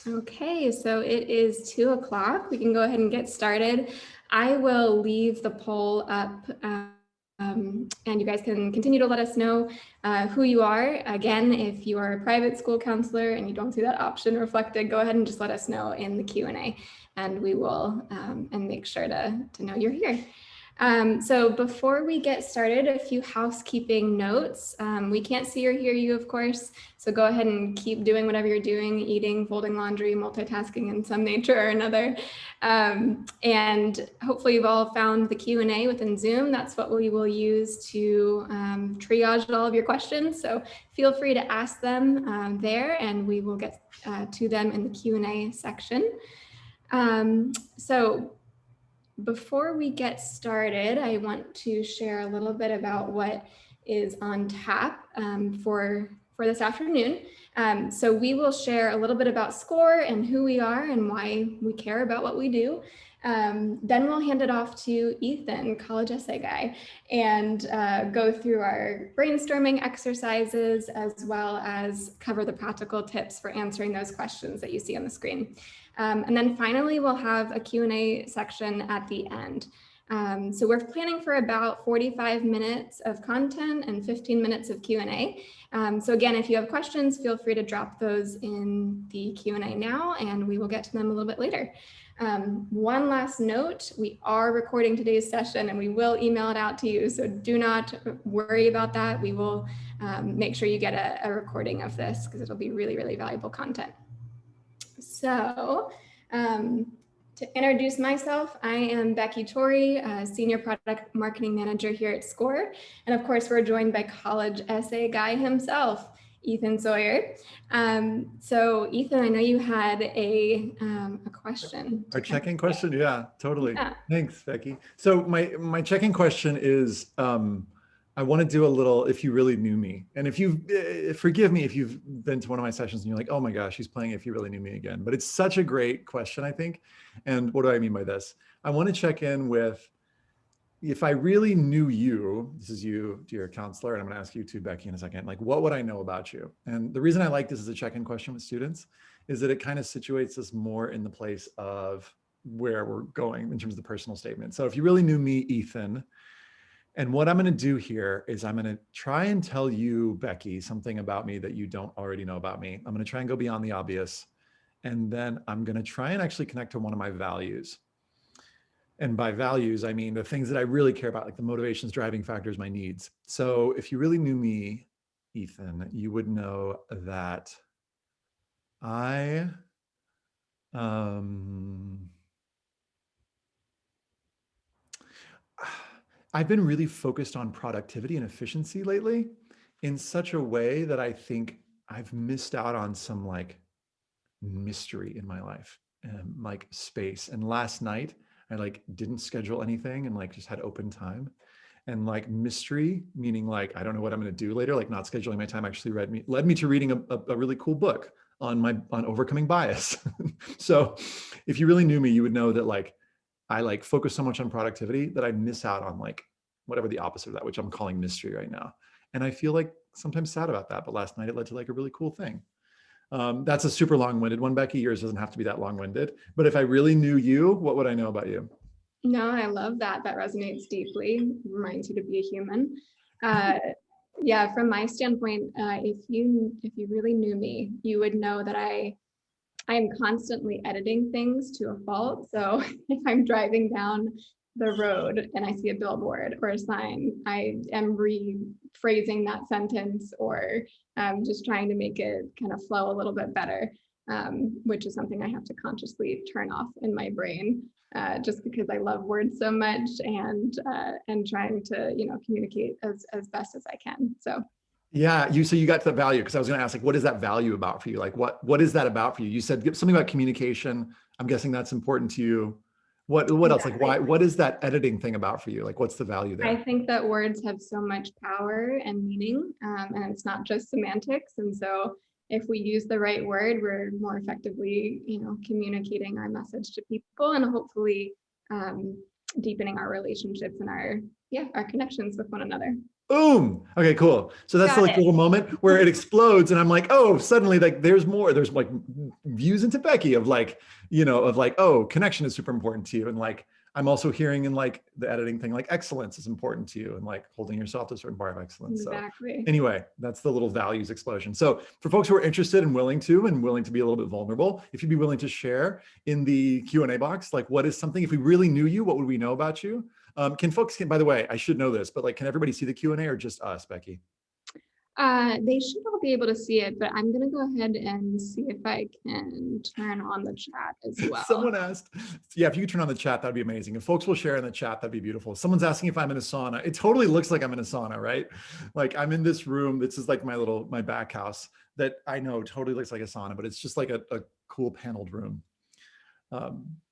Okay, so it is 2 o'clock. We can go ahead and get started. I will leave the poll up and you guys can continue to let us know who you are. Again, if you are a private school counselor and you don't see that option reflected, go ahead and just let us know in the Q&A and we will and make sure to know you're here. So before we get started, a few housekeeping notes. We can't see or hear you, of course, so go ahead and keep doing whatever you're doing, eating, folding laundry, multitasking in some nature or another. And hopefully you've all found the Q&A within Zoom. That's what we will use to triage all of your questions. So feel free to ask them there and we will get to them in the Q&A section. So before we get started, I want to share a little bit about what is on tap for this afternoon. So we will share a little bit about Scoir and who we are and why we care about what we do. Then we'll hand it off to Ethan, college essay guy, and go through our brainstorming exercises as well as cover the practical tips for answering those questions that you see on the screen. And then finally, we'll have a Q&A section at the end. So we're planning for about 45 minutes of content and 15 minutes of Q&A. So again, if you have questions, feel free to drop those in the Q&A now, and we will get to them a little bit later. One last note, we are recording today's session and we will email it out to you. So do not worry about that. We will make sure you get a recording of this because it'll be really, really valuable content. So to introduce myself, I am Becky Torrey, Senior Product Marketing Manager here at Scoir. And of course, we're joined by college essay guy himself, Ethan Sawyer. So Ethan, I know you had a question. A check-in question? Yeah, totally. Yeah. Thanks, Becky. So my check-in question is, I want to do a little, if you really knew me. And if you, forgive me if you've been to one of my sessions and you're like, oh my gosh, he's playing if you really knew me again. But it's such a great question, I think. And what do I mean by this? I want to check in with, if I really knew you, this is you, dear counselor, and I'm going to ask you too, Becky, in a second, like, what would I know about you? And the reason I like this as a check-in question with students is that it kind of situates us more in the place of where we're going in terms of the personal statement. So if you really knew me, Ethan, and what I'm going to do here is I'm going to try and tell you, Becky, something about me that you don't already know about me. I'm going to try and go beyond the obvious. And then I'm going to try and actually connect to one of my values. And by values, I mean the things that I really care about, like the motivations, driving factors, my needs. So if you really knew me, Ethan, you would know that I've been really focused on productivity and efficiency lately in such a way that I think I've missed out on some like mystery in my life and like space. And last night I like didn't schedule anything and like just had open time. And like mystery, meaning like, I don't know what I'm going to do later, like not scheduling my time actually led me to reading a really cool book on overcoming bias. So if you really knew me, you would know that like, I like focus so much on productivity that I miss out on like whatever the opposite of that, which I'm calling mystery right now. And I feel like sometimes sad about that, but last night it led to like a really cool thing. That's a super long-winded one, Becky. Yours doesn't have to be that long-winded, but if I really knew you, what would I know about you? No, I love that. That resonates deeply. Reminds you to be a human. Yeah, from my standpoint, if you really knew me, you would know that I am constantly editing things to a fault. So if I'm driving down the road and I see a billboard or a sign, I am rephrasing that sentence or just trying to make it kind of flow a little bit better, which is something I have to consciously turn off in my brain just because I love words so much and trying to, communicate as best as I can. So. Yeah, so you got to the value, because I was going to ask, like, what is that value about for you? Like, what is that about for you? You said something about communication. I'm guessing that's important to you. What else? Like, what is that editing thing about for you? Like, what's the value there? I think that words have so much power and meaning, and it's not just semantics. And so if we use the right word, we're more effectively, communicating our message to people and hopefully deepening our relationships and our connections with one another. Boom. Okay, cool. So that's the like little moment where it explodes and I'm like, oh, suddenly like there's more, there's like views into Becky of like, you know, of like, oh, connection is super important to you. And like, I'm also hearing in like the editing thing, like excellence is important to you and like holding yourself to a certain bar of excellence. Exactly. So anyway, that's the little values explosion. So for folks who are interested and willing to be a little bit vulnerable, if you'd be willing to share in the Q&A box, like what is something, if we really knew you, what would we know about you? Can folks, by the way, I should know this, but like, can everybody see the Q&A or just us, Becky? They should all be able to see it, but I'm going to go ahead and see if I can turn on the chat as well. Someone asked, yeah, if you could turn on the chat, that'd be amazing. If folks will share in the chat, that'd be beautiful. Someone's asking if I'm in a sauna. It totally looks like I'm in a sauna, right? Like I'm in this room. This is like my back house that I know totally looks like a sauna, but it's just like a cool paneled room.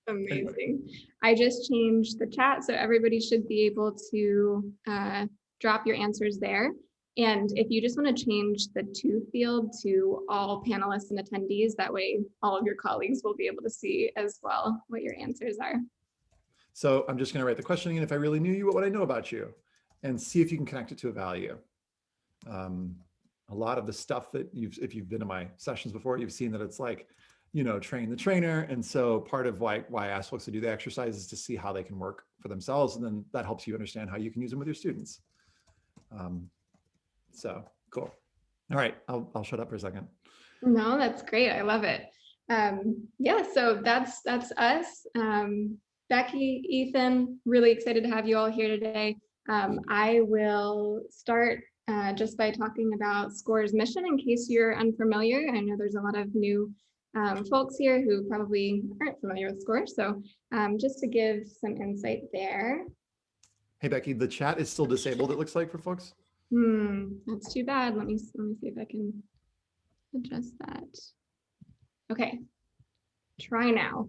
Amazing. Anyway. I just changed the chat, so everybody should be able to drop your answers there. And if you just want to change the to field to all panelists and attendees, that way all of your colleagues will be able to see as well what your answers are. So I'm just going to write the question again. If I really knew you, what would I know about you? And see if you can connect it to a value. A lot of the stuff that if you've been to my sessions before, you've seen that it's like, you know, train the trainer. And so part of why I ask folks to do the exercise is to see how they can work for themselves. And then that helps you understand how you can use them with your students. So cool. All right, I'll shut up for a second. No, that's great. I love it. Yeah, so that's us. Becky, Ethan, really excited to have you all here today. I will start just by talking about Scoir's mission in case you're unfamiliar. I know there's a lot of new folks here who probably aren't familiar with Scoir. So just to give some insight there. Hey, Becky, the chat is still disabled, it looks like, for folks. That's too bad. Let me see if I can adjust that. Okay, try now.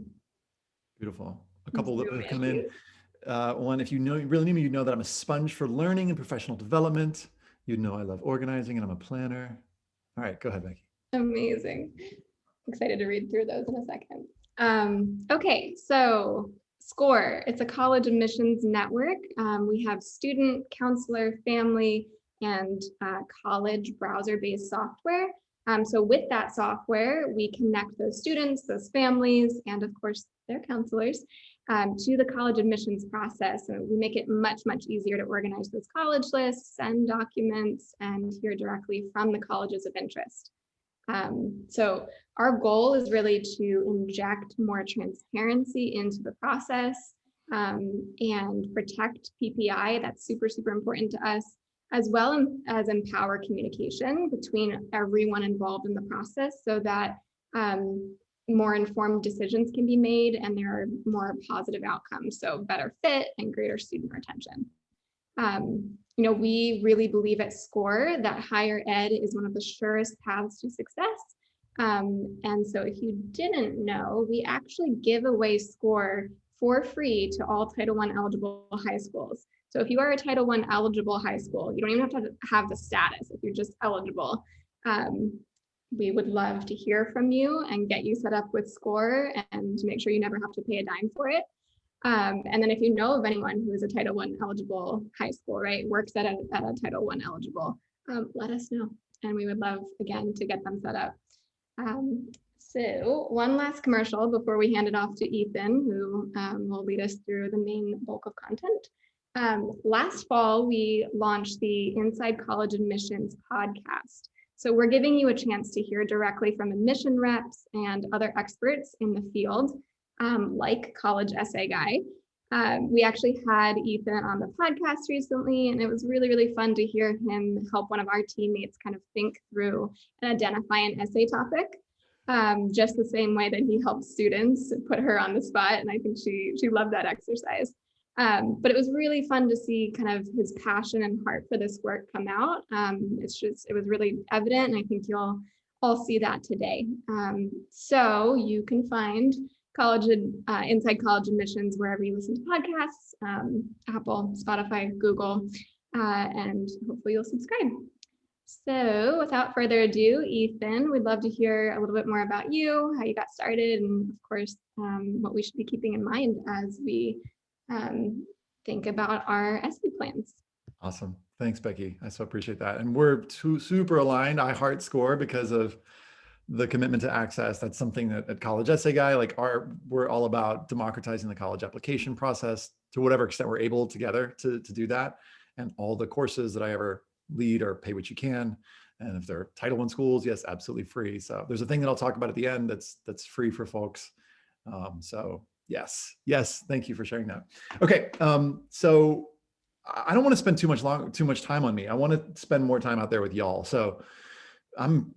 Beautiful. A couple that have come in. One, if you really knew me, you know that I'm a sponge for learning and professional development. You know I love organizing and I'm a planner. All right, go ahead, Becky. Amazing. Excited to read through those in a second. Okay, so Scoir, it's a college admissions network. We have student, counselor, family, and college browser-based software. So with that software, we connect those students, those families, and of course, their counselors to the college admissions process. And we make it much, much easier to organize those college lists and documents and hear directly from the colleges of interest. So our goal is really to inject more transparency into the process and protect PPI. That's super, super important to us, as well as empower communication between everyone involved in the process so that more informed decisions can be made and there are more positive outcomes. So better fit and greater student retention. You know, we really believe at Scoir that higher ed is one of the surest paths to success. And so if you didn't know, we actually give away Scoir for free to all Title I eligible high schools. So if you are a Title I eligible high school, you don't even have to have the status if you're just eligible. We would love to hear from you and get you set up with Scoir and to make sure you never have to pay a dime for it. And then if you know of anyone who is a Title I eligible high school, right, works at a Title I eligible, let us know. And we would love, again, to get them set up. So one last commercial before we hand it off to Ethan, who will lead us through the main bulk of content. Last fall, we launched the Inside College Admissions podcast. So we're giving you a chance to hear directly from admission reps and other experts in the field, like College Essay Guy. We actually had Ethan on the podcast recently, and it was really, really fun to hear him help one of our teammates kind of think through and identify an essay topic, just the same way that he helped students put her on the spot. And I think she loved that exercise. But it was really fun to see kind of his passion and heart for this work come out. It was really evident, and I think you'll all see that today. So you can find Inside College Admissions wherever you listen to podcasts, Apple, Spotify, Google, and hopefully you'll subscribe. So without further ado, Ethan, we'd love to hear a little bit more about you, how you got started, and of course, what we should be keeping in mind as we think about our essay plans. Awesome. Thanks, Becky. I so appreciate that. And we're super aligned. I heart Scoir because of the commitment to access. That's something that at College Essay Guy, like we're all about democratizing the college application process to whatever extent we're able together to do that. And all the courses that I ever lead are pay what you can. And if they're Title I schools, yes, absolutely free. So there's a thing that I'll talk about at the end that's free for folks. So yes, thank you for sharing that. Okay, so I don't want to spend too much time on me. I want to spend more time out there with y'all. So I'm,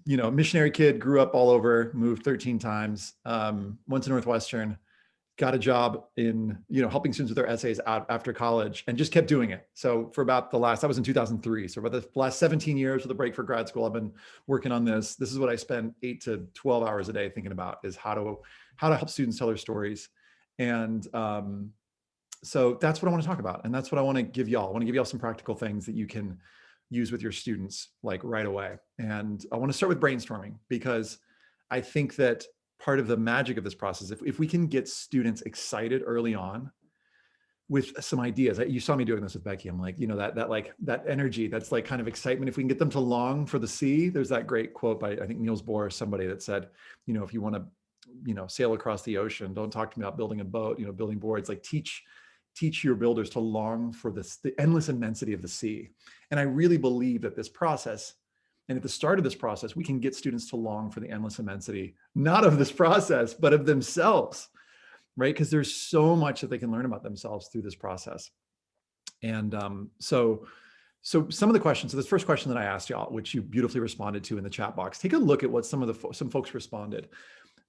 a missionary kid, grew up all over, moved 13 times, went to Northwestern, got a job in, helping students with their essays out after college, and just kept doing it. So for about that was in 2003. So about the last 17 years with a break for grad school, I've been working on this. This is what I spend 8 to 12 hours a day thinking about, is how to help students tell their stories. And so that's what I want to talk about. And that's what I want to give y'all. I want to give y'all some practical things that you can use with your students like right away. And I want to start with brainstorming, because I think that part of the magic of this process, if we can get students excited early on with some ideas. You saw me doing this with Becky. I'm like, that energy, that's like kind of excitement. If we can get them to long for the sea, there's that great quote by, I think, Niels Bohr, somebody that said, if you want to, sail across the ocean, don't talk to me about building a boat, building boards, like teach your builders to long for the endless immensity of the sea. And I really believe that this process, and at the start of this process, we can get students to long for the endless immensity, not of this process, but of themselves, right? Because there's so much that they can learn about themselves through this process. And so some of the questions, so this first question that I asked y'all, which you beautifully responded to in the chat box, take a look at what some folks responded.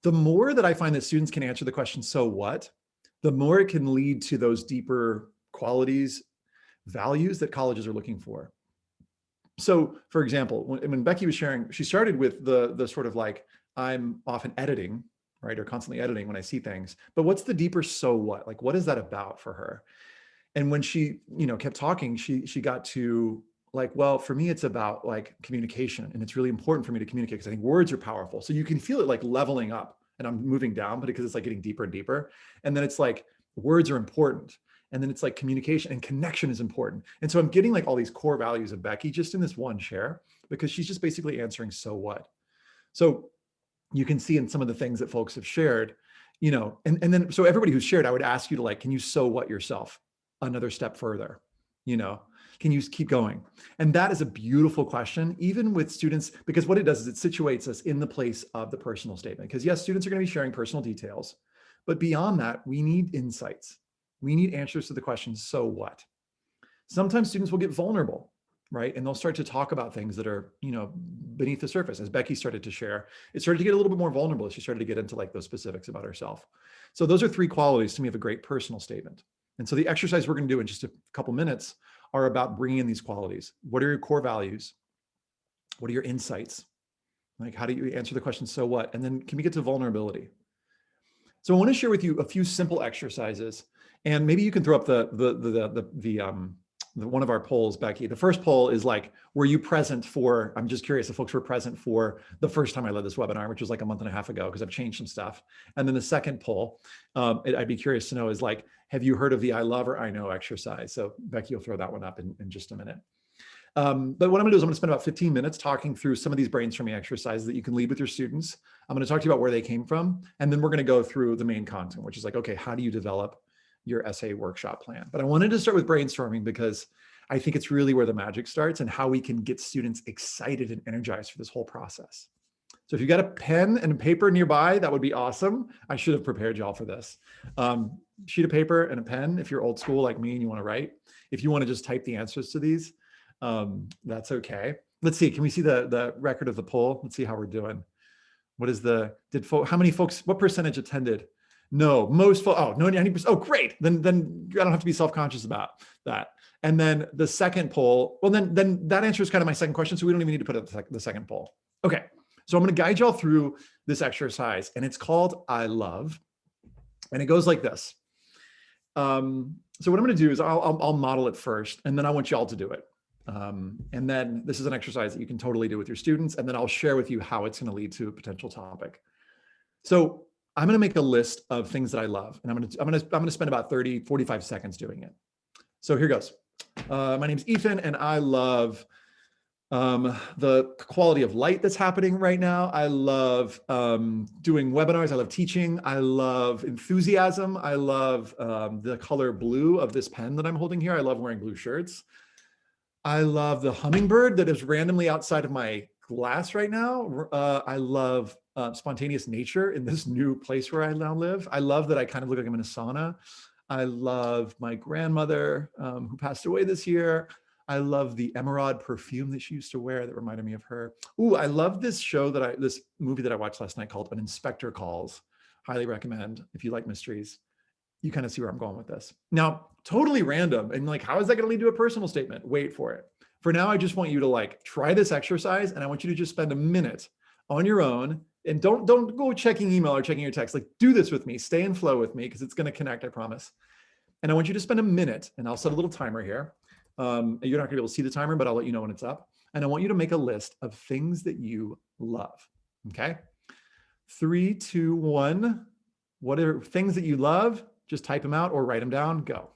The more that I find that students can answer the question, so what, the more it can lead to those deeper qualities, values that colleges are looking for. So for example, when Becky was sharing, she started with the sort of like, I'm often editing, right? Or constantly editing when I see things, but what's the deeper so what? Like, what is that about for her? And when she, kept talking, she got to like, well, for me, it's about like communication, and it's really important for me to communicate because I think words are powerful. So you can feel it like leveling up, and I'm moving down, but because it's like getting deeper and deeper. And then it's like, words are important. And then it's like communication and connection is important. And so I'm getting like all these core values of Becky just in this one share, because she's just basically answering, so what? So you can see in some of the things that folks have shared, and then, so everybody who's shared, I would ask you to like, can you so what yourself another step further? Can you keep going? And that is a beautiful question, even with students, because what it does is it situates us in the place of the personal statement. Because yes, students are going to be sharing personal details, but beyond that, we need insights. We need answers to the question, so what? Sometimes students will get vulnerable, right? And they'll start to talk about things that are, beneath the surface. As Becky started to share, it started to get a little bit more vulnerable as she started to get into like those specifics about herself. So those are 3 qualities to me of a great personal statement. And so the exercise we're going to do in just a couple minutes are about bringing in these qualities. What are your core values? What are your insights? Like, how do you answer the question, so what? And then can we get to vulnerability? So I want to share with you a few simple exercises, and maybe you can throw up the one of our polls, Becky. The first poll is like, were you present for, I'm just curious if folks were present for the first time I led this webinar, which was like a month and a half ago, because I've changed some stuff. And then the second poll, I'd be curious to know, is like, have you heard of the I love or I know exercise? So Becky will throw that one up in just a minute. But what I'm gonna do is I'm gonna spend about 15 minutes talking through some of these brainstorming exercises that you can lead with your students. I'm gonna talk to you about where they came from, and then we're gonna go through the main content, which is like, okay, how do you develop your essay workshop plan? But I wanted to start with brainstorming because I think it's really where the magic starts and how we can get students excited and energized for this whole process. So if you got a pen and a paper nearby, that would be awesome. I should have prepared y'all for this. Sheet of paper and a pen, if you're old school like me and you wanna write. If you wanna just type the answers to these, that's okay. Let's see, can we see the record of the poll? Let's see how we're doing. What is how many folks, what percentage attended? No, most folks, oh, no, 90%, oh, great. Then I don't have to be self-conscious about that. And then the second poll, well, then that answers kind of my second question, so we don't even need to put up the second poll. Okay, so I'm gonna guide y'all through this exercise, and it's called I love, and it goes like this. So what I'm gonna do is I'll model it first, and then I want y'all to do it. And then this is an exercise that you can totally do with your students, and then I'll share with you how it's going to lead to a potential topic. So I'm going to make a list of things that I love, and I'm going to spend about 45 seconds doing it. So here goes. My name's Ethan, and I love the quality of light that's happening right now. I love doing webinars. I love teaching. I love enthusiasm. I love the color blue of this pen that I'm holding here. I love wearing blue shirts. I love the hummingbird that is randomly outside of my glass right now. I love spontaneous nature in this new place where I now live. I love that I kind of look like I'm in a sauna. I love my grandmother who passed away this year. I love the emerald perfume that she used to wear that reminded me of her. Ooh, I love this show this movie that I watched last night called An Inspector Calls. Highly recommend if you like mysteries. You kind of see where I'm going with this. Now, totally random. And like, how is that going to lead to a personal statement? Wait for it. For now, I just want you to like try this exercise, and I want you to just spend a minute on your own, and don't go checking email or checking your text. Like, do this with me, stay in flow with me, because it's going to connect, I promise. And I want you to spend a minute, and I'll set a little timer here. You're not going to be able to see the timer, but I'll let you know when it's up. And I want you to make a list of things that you love. Okay. 3, 2, 1. What are things that you love? Just type them out or write them down. Go.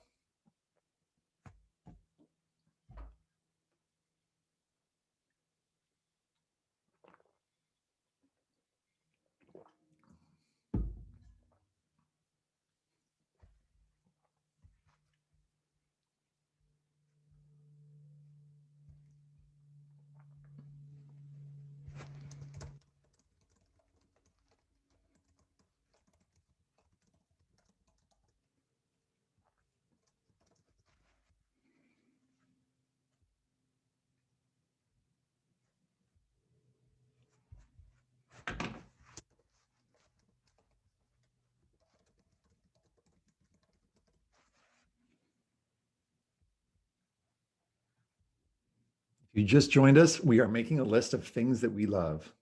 If you just joined us, we are making a list of things that we love.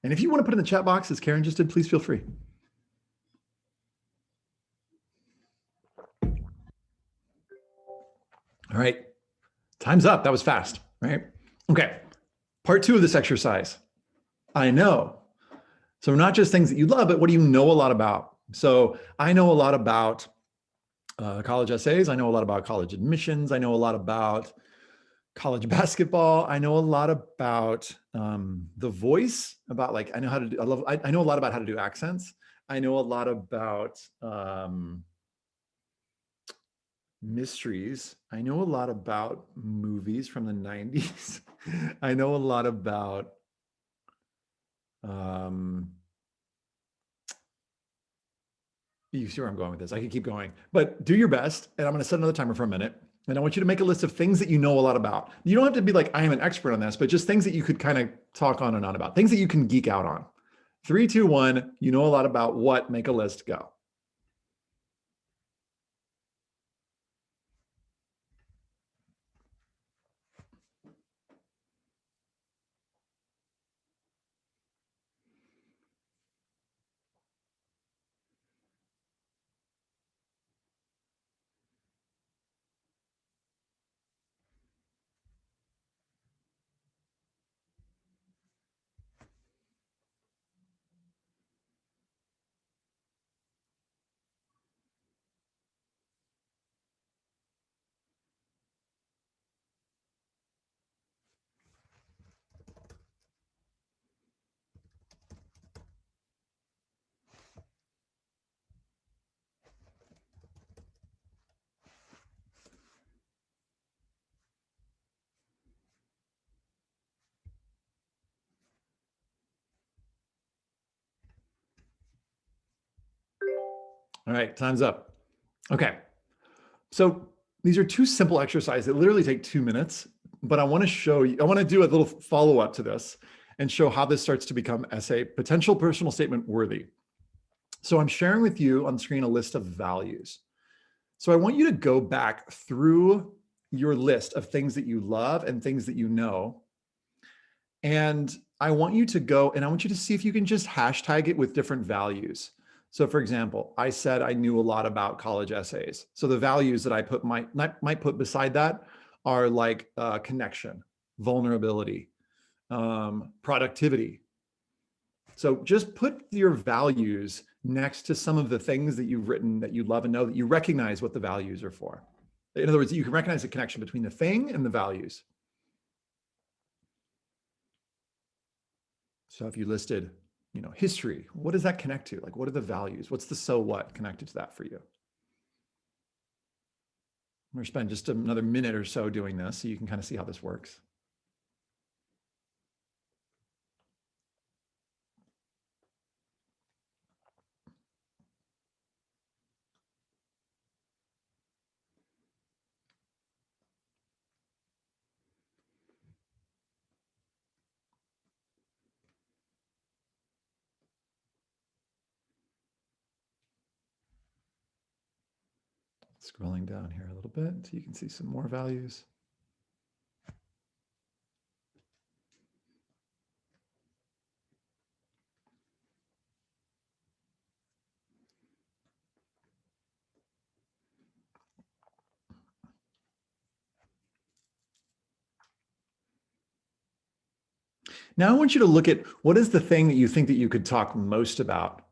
And if you want to put in the chat box, as Karen just did, please feel free. All right, time's up. That was fast, right? Okay, part 2 of this exercise. I know. So not just things that you love, but what do you know a lot about? So I know a lot about college essays. I know a lot about college admissions. I know a lot about college basketball. I know a lot about The Voice, about like, I know a lot about how to do accents. I know a lot about mysteries. I know a lot about movies from the 90s. I know a lot about you see where I'm going with this. I could keep going, but do your best. And I'm going to set another timer for a minute. And I want you to make a list of things that you know a lot about. You don't have to be like, I am an expert on this, but just things that you could kind of talk on and on about, things that you can geek out on. 3, 2, 1, you know a lot about what, make a list, go. All right, time's up. Okay, so these are 2 simple exercises that literally take 2 minutes, but I want to show you, I want to do a little follow-up to this and show how this starts to become essay, potential personal statement worthy. So I'm sharing with you on screen a list of values. So I want you to go back through your list of things that you love and things that you know. And I want you to go and I want you to see if you can just hashtag it with different values. So for example, I said I knew a lot about college essays. So the values that I might put beside that are like connection, vulnerability, productivity. So just put your values next to some of the things that you've written that you love and know that you recognize what the values are for. In other words, you can recognize the connection between the thing and the values. So if you listed, history, what does that connect to? Like, what are the values? What's the so what connected to that for you? I'm going to spend just another minute or so doing this so you can kind of see how this works. Scrolling down here a little bit so you can see some more values. Now I want you to look at what is the thing that you think that you could talk most about.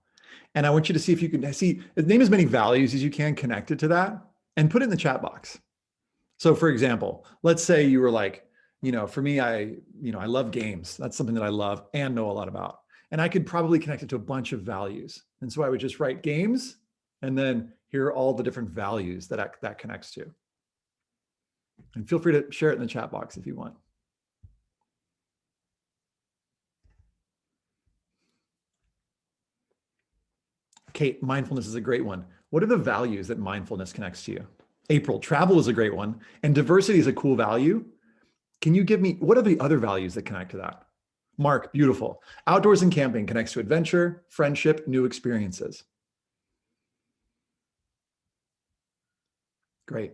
And I want you to see if you can name as many values as you can connected to that and put it in the chat box. So for example, let's say you were like, for me, I love games. That's something that I love and know a lot about. And I could probably connect it to a bunch of values. And so I would just write games and then here are all the different values that connects to. And feel free to share it in the chat box if you want. Kate, mindfulness is a great one. What are the values that mindfulness connects to you? April, travel is a great one. And diversity is a cool value. Can you give me, what are the other values that connect to that? Mark, beautiful. Outdoors and camping connects to adventure, friendship, new experiences. Great.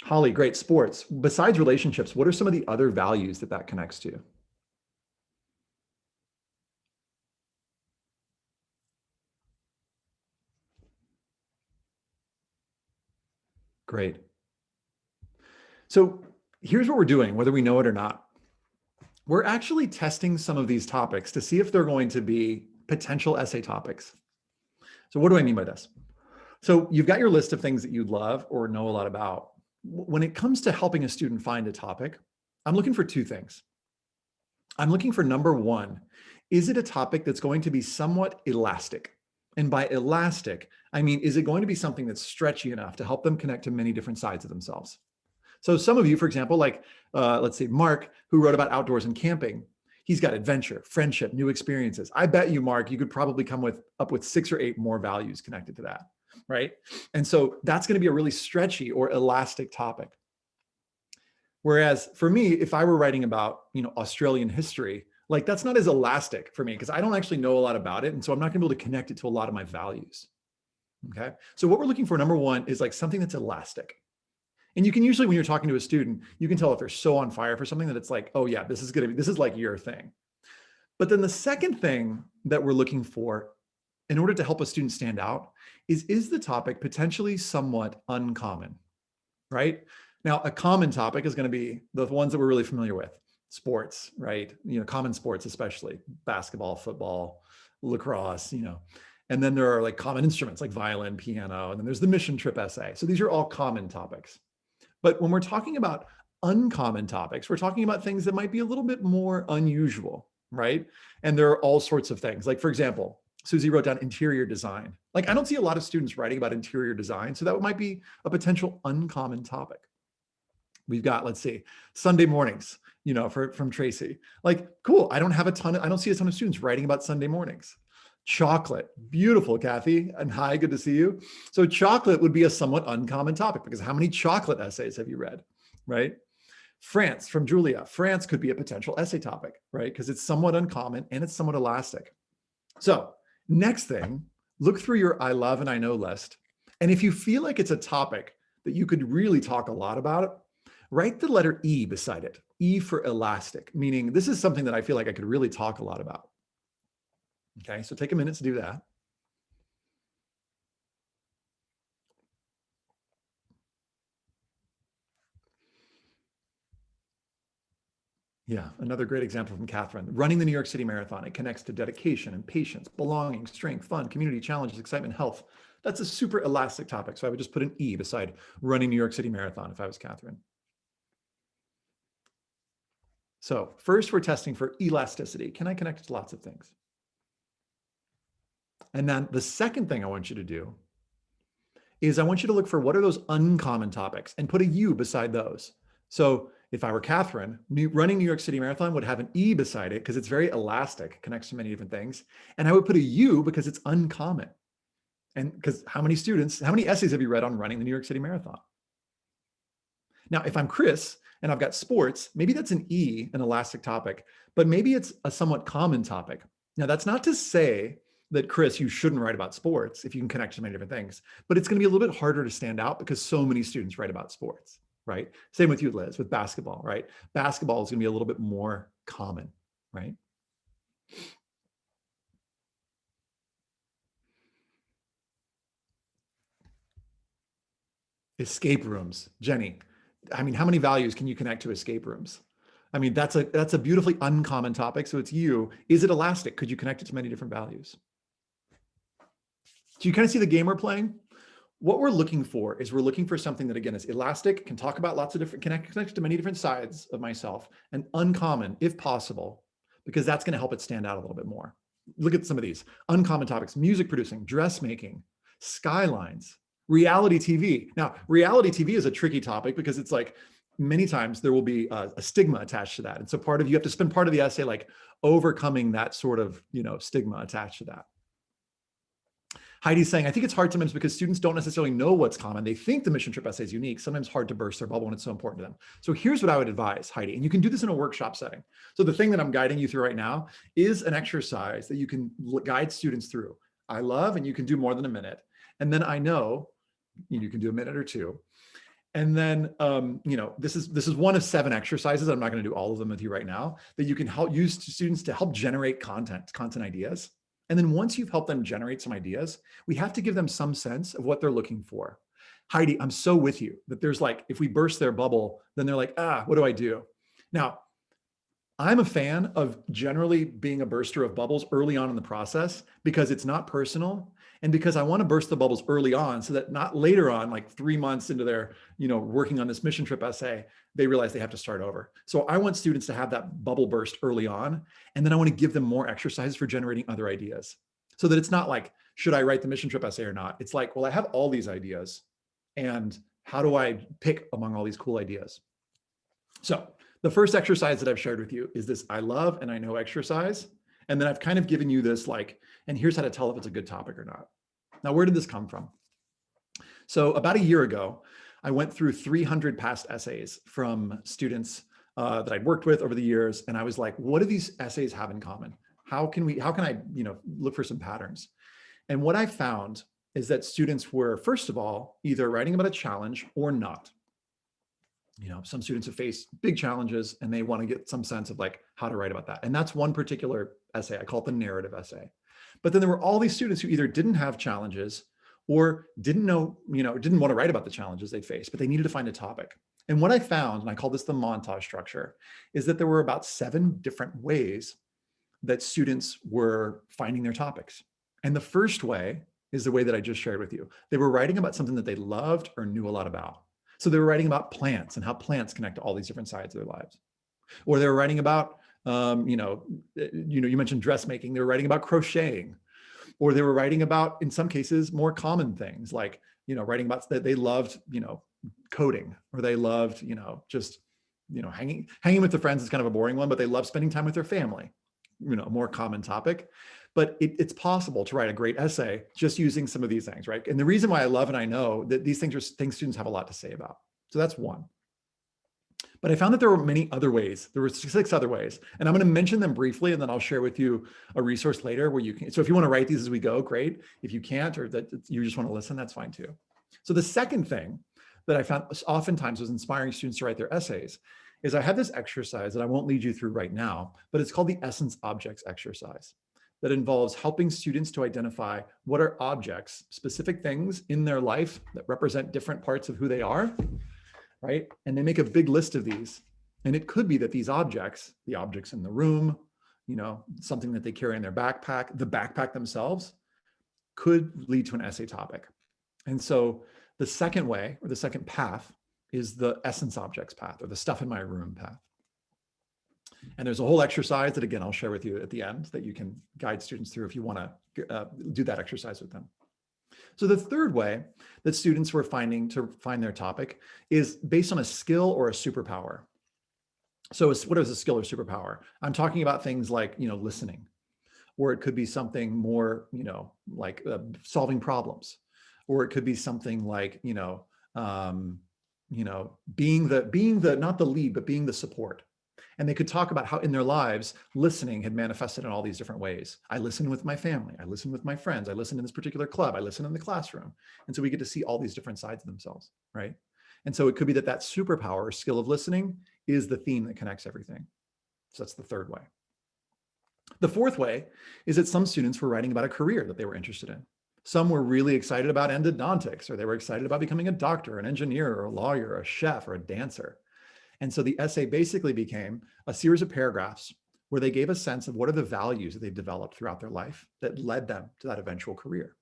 Holly, great. Sports. Besides relationships, what are some of the other values that connects to? Great. So here's what we're doing, whether we know it or not. We're actually testing some of these topics to see if they're going to be potential essay topics. So what do I mean by this? So you've got your list of things that you love or know a lot about. When it comes to helping a student find a topic, I'm looking for two things. I'm looking for number one, is it a topic that's going to be somewhat elastic? And by elastic, I mean, is it going to be something that's stretchy enough to help them connect to many different sides of themselves? So some of you, for example, like let's say Mark, who wrote about outdoors and camping, he's got adventure, friendship, new experiences. I bet you, Mark, you could probably come up with 6 or 8 more values connected to that, right? And so that's going to be a really stretchy or elastic topic. Whereas for me, if I were writing about, Australian history, like that's not as elastic for me because I don't actually know a lot about it. And so I'm not gonna be able to connect it to a lot of my values. Okay. So what we're looking for, number one, is like something that's elastic. And you can usually, when you're talking to a student, you can tell if they're so on fire for something that it's like, oh yeah, this is like your thing. But then the second thing that we're looking for in order to help a student stand out is the topic potentially somewhat uncommon, right? Now, a common topic is going to be the ones that we're really familiar with. Sports, right? Common sports, especially basketball, football, lacrosse, and then there are like common instruments like violin, piano, and then there's the mission trip essay. So these are all common topics. But when we're talking about uncommon topics, we're talking about things that might be a little bit more unusual, right? And there are all sorts of things. Like, for example, Susie wrote down interior design. Like, I don't see a lot of students writing about interior design, so that might be a potential uncommon topic. We've got, let's see, Sunday mornings, from Tracy. Like, cool. I don't see a ton of students writing about Sunday mornings. Chocolate, beautiful, Kathy. And hi, good to see you. So chocolate would be a somewhat uncommon topic because how many chocolate essays have you read, right? France, from Julia. France could be a potential essay topic, right? Because it's somewhat uncommon and it's somewhat elastic. So next thing, look through your I love and I know list. And if you feel like it's a topic that you could really talk a lot about, write the letter E beside it. E for elastic, meaning this is something that I feel like I could really talk a lot about. Okay, so take a minute to do that. Yeah, another great example from Catherine. Running the New York City Marathon, it connects to dedication and patience, belonging, strength, fun, community, challenges, excitement, health. That's a super elastic topic. So I would just put an E beside running New York City Marathon if I was Catherine. So first, we're testing for elasticity. Can I connect it to lots of things? And then the second thing I want you to do is I want you to look for what are those uncommon topics and put a U beside those. So if I were Catherine, running New York City Marathon would have an E beside it because it's very elastic, connects to many different things. And I would put a U because it's uncommon. And because how many essays have you read on running the New York City Marathon? Now, if I'm Chris and I've got sports, maybe that's an E, an elastic topic, but maybe it's a somewhat common topic. Now, that's not to say that, Chris, you shouldn't write about sports if you can connect to many different things, but it's going to be a little bit harder to stand out because so many students write about sports, right? Same with you, Liz, with basketball, right? Basketball is going to be a little bit more common, right? Escape rooms, Jenny. I mean, how many values can you connect to escape rooms? I mean, that's a beautifully uncommon topic. So it's you. Is it elastic? Could you connect it to many different values? Do you kind of see the game we're playing? What we're looking for is we're looking for something that, again, is elastic, can talk about lots of different, connect to many different sides of myself, and uncommon, if possible, because that's going to help it stand out a little bit more. Look at some of these uncommon topics: music producing, dressmaking, skylines, reality TV. Now, reality TV is a tricky topic because it's like many times there will be a stigma attached to that. And so you have to spend part of the essay like overcoming that sort of, stigma attached to that. Heidi's saying, I think it's hard sometimes because students don't necessarily know what's common. They think the mission trip essay is unique, sometimes hard to burst their bubble when it's so important to them. So here's what I would advise, Heidi, and you can do this in a workshop setting. So the thing that I'm guiding you through right now is an exercise that you can guide students through. I love, and you can do more than a minute. And then I know you can do a minute or two. And then, this is one of 7 exercises. I'm not going to do all of them with you right now, that you can help use students to help generate content ideas. And then once you've helped them generate some ideas, we have to give them some sense of what they're looking for. Heidi, I'm so with you that there's like, if we burst their bubble, then they're like, what do I do? Now, I'm a fan of generally being a burster of bubbles early on in the process because it's not personal. And because I want to burst the bubbles early on so that not later on, like 3 months into their, working on this mission trip essay, they realize they have to start over. So I want students to have that bubble burst early on. And then I want to give them more exercises for generating other ideas so that it's not like, should I write the mission trip essay or not? It's like, well, I have all these ideas and how do I pick among all these cool ideas? So the first exercise that I've shared with you is this I love and I know exercise. And then I've kind of given you this and here's how to tell if it's a good topic or not. Now, where did this come from? So about a year ago, I went through 300 past essays from students that I'd worked with over the years. And I was like, what do these essays have in common? How can I, look for some patterns? And what I found is that students were, first of all, either writing about a challenge or not. Some students have faced big challenges and they want to get some sense of like how to write about that. And that's one particular essay. I call it the narrative essay. But then there were all these students who either didn't have challenges or didn't know, didn't want to write about the challenges they faced, but they needed to find a topic. And what I found, and I call this the montage structure, is that there were about 7 different ways that students were finding their topics. And the first way is the way that I just shared with you. They were writing about something that they loved or knew a lot about. So they were writing about plants and how plants connect to all these different sides of their lives. Or they were writing about, you mentioned dressmaking. They were writing about crocheting. Or they were writing about, in some cases, more common things like, writing about that they loved, coding, or they loved, just, hanging with their friends is kind of a boring one, but they love spending time with their family, a more common topic. But it's possible to write a great essay just using some of these things, right? And the reason why I love and I know that these things are things students have a lot to say about. So that's one. But I found that there were many other ways. There were 6 other ways. And I'm going to mention them briefly, and then I'll share with you a resource later where you can. So if you want to write these as we go, great. If you can't, or that you just want to listen, that's fine too. So the second thing that I found oftentimes was inspiring students to write their essays is I have this exercise that I won't lead you through right now, but it's called the essence objects exercise. That involves helping students to identify what are objects, specific things in their life that represent different parts of who they are, right? And they make a big list of these. And it could be that these objects, the objects in the room, something that they carry in their backpack, the backpack themselves, could lead to an essay topic. And so the second way, or the second path, is the essence objects path, or the stuff in my room path. And there's a whole exercise that, again, I'll share with you at the end that you can guide students through if you want to do that exercise with them. So the third way that students were finding to find their topic is based on a skill or a superpower. So what is a skill or superpower? I'm talking about things like, listening, or it could be something more, like solving problems, or it could be something like, being the not the lead, but being the support. And they could talk about how in their lives, listening had manifested in all these different ways. I listen with my family. I listen with my friends. I listen in this particular club. I listen in the classroom. And so we get to see all these different sides of themselves, right? And so it could be that superpower or skill of listening is the theme that connects everything. So that's the third way. The fourth way is that some students were writing about a career that they were interested in. Some were really excited about endodontics, or they were excited about becoming a doctor, an engineer, or a lawyer, or a chef, or a dancer. And so the essay basically became a series of paragraphs where they gave a sense of what are the values that they've developed throughout their life that led them to that eventual career.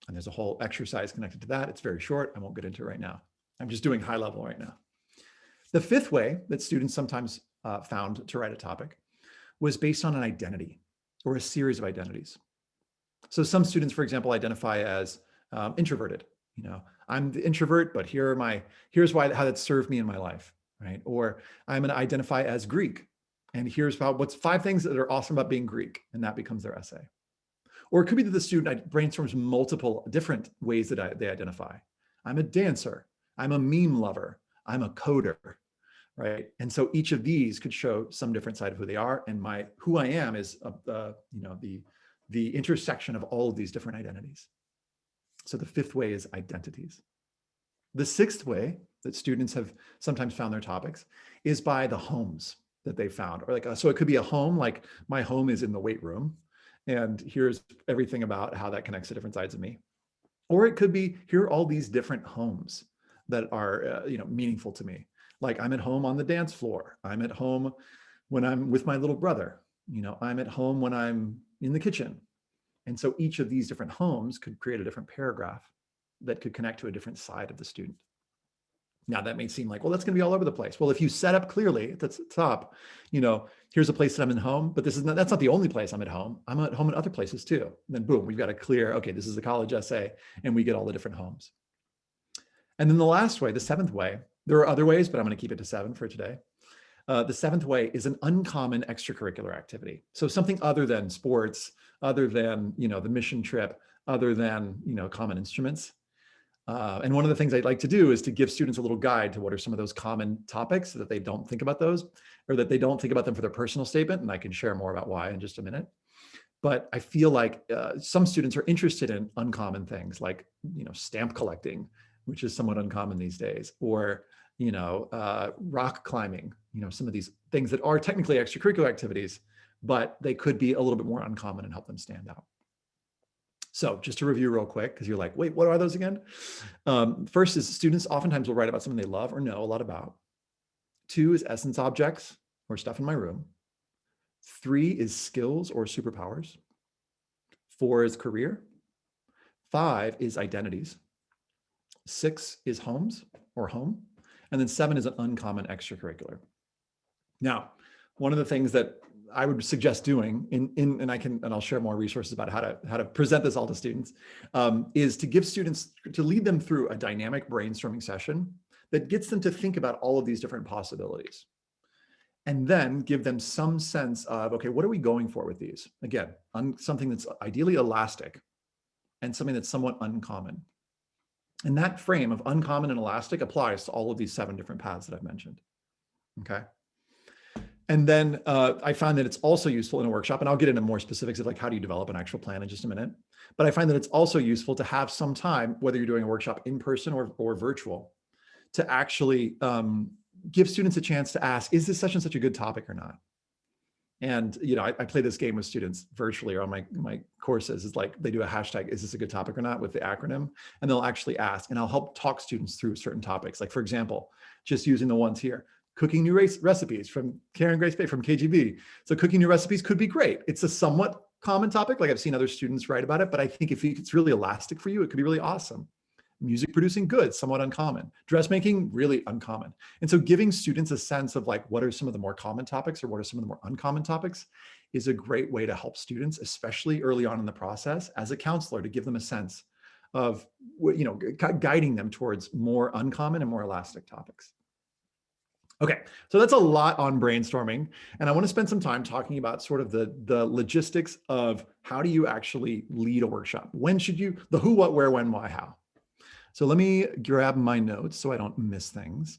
And there's a whole exercise connected to that. It's very short. I won't get into it right now. I'm just doing high level right now. The fifth way that students sometimes found to write a topic was based on an identity or a series of identities. So some students, for example, identify as introverted. I'm the introvert, but here's how that served me in my life. Right? Or I'm going to identify as Greek, and here's about what's 5 things that are awesome about being Greek, and that becomes their essay. Or it could be that the student brainstorms multiple different ways that they identify. I'm a dancer, I'm a meme lover, I'm a coder, right? And so each of these could show some different side of who they are, and who I am is the intersection of all of these different identities. So the fifth way is identities. The sixth way that students have sometimes found their topics is by the homes that they found. Or so it could be a home, like my home is in the weight room, and here's everything about how that connects to different sides of me. Or it could be, here are all these different homes that are meaningful to me. Like I'm at home on the dance floor. I'm at home when I'm with my little brother. I'm at home when I'm in the kitchen. And so each of these different homes could create a different paragraph that could connect to a different side of the student. Now that may seem like, well, that's going to be all over the place. Well, if you set up clearly at the top, here's a place that I'm in home, but that's not the only place I'm at home. I'm at home in other places too. And then boom, we've got a clear, okay, this is the college essay, and we get all the different homes. And then the last way, the seventh way, there are other ways, but I'm going to keep it to 7 for today. The seventh way is an uncommon extracurricular activity. So something other than sports, other than, the mission trip, other than, common instruments. And one of the things I'd like to do is to give students a little guide to what are some of those common topics so that they don't think about those, or that they don't think about them for their personal statement. And I can share more about why in just a minute. But I feel like some students are interested in uncommon things like, stamp collecting, which is somewhat uncommon these days, or, rock climbing, some of these things that are technically extracurricular activities, but they could be a little bit more uncommon and help them stand out. So just to review real quick, because you're like, wait, what are those again? First is students oftentimes will write about something they love or know a lot about. 2 is essence objects or stuff in my room. 3 is skills or superpowers. 4 is career. 5 is identities. 6 is homes or home. And then 7 is an uncommon extracurricular. Now, one of the things that I would suggest doing, and I'll share more resources about how to present this all to students, is to give students, to lead them through a dynamic brainstorming session that gets them to think about all of these different possibilities. And then give them some sense of, okay, what are we going for with these? Again, something that's ideally elastic and something that's somewhat uncommon. And that frame of uncommon and elastic applies to all of these 7 different paths that I've mentioned, okay? And then I find that it's also useful in a workshop, and I'll get into more specifics of like how do you develop an actual plan in just a minute, but I find that it's also useful to have some time, whether you're doing a workshop in person or virtual, to actually give students a chance to ask, is this such and such a good topic or not? And I play this game with students virtually or on my courses. It's like they do a hashtag, is this a good topic or not, with the acronym, and they'll actually ask, and I'll help talk students through certain topics. Like for example, just using the ones here, Cooking new recipes from Karen Grace Bay from KGB. So cooking new recipes could be great. It's a somewhat common topic. Like I've seen other students write about it, but I think if it's really elastic for you, it could be really awesome. Music producing, good, somewhat uncommon. Dressmaking, really uncommon. And so giving students a sense of like, what are some of the more common topics or what are some of the more uncommon topics is a great way to help students, especially early on in the process as a counselor, to give them a sense of, you know, guiding them towards more uncommon and more elastic topics. Okay, so that's a lot on brainstorming. And I want to spend some time talking about sort of the logistics of how do you actually lead a workshop? When should you, the who, what, where, when, why, how. So let me grab my notes so I don't miss things.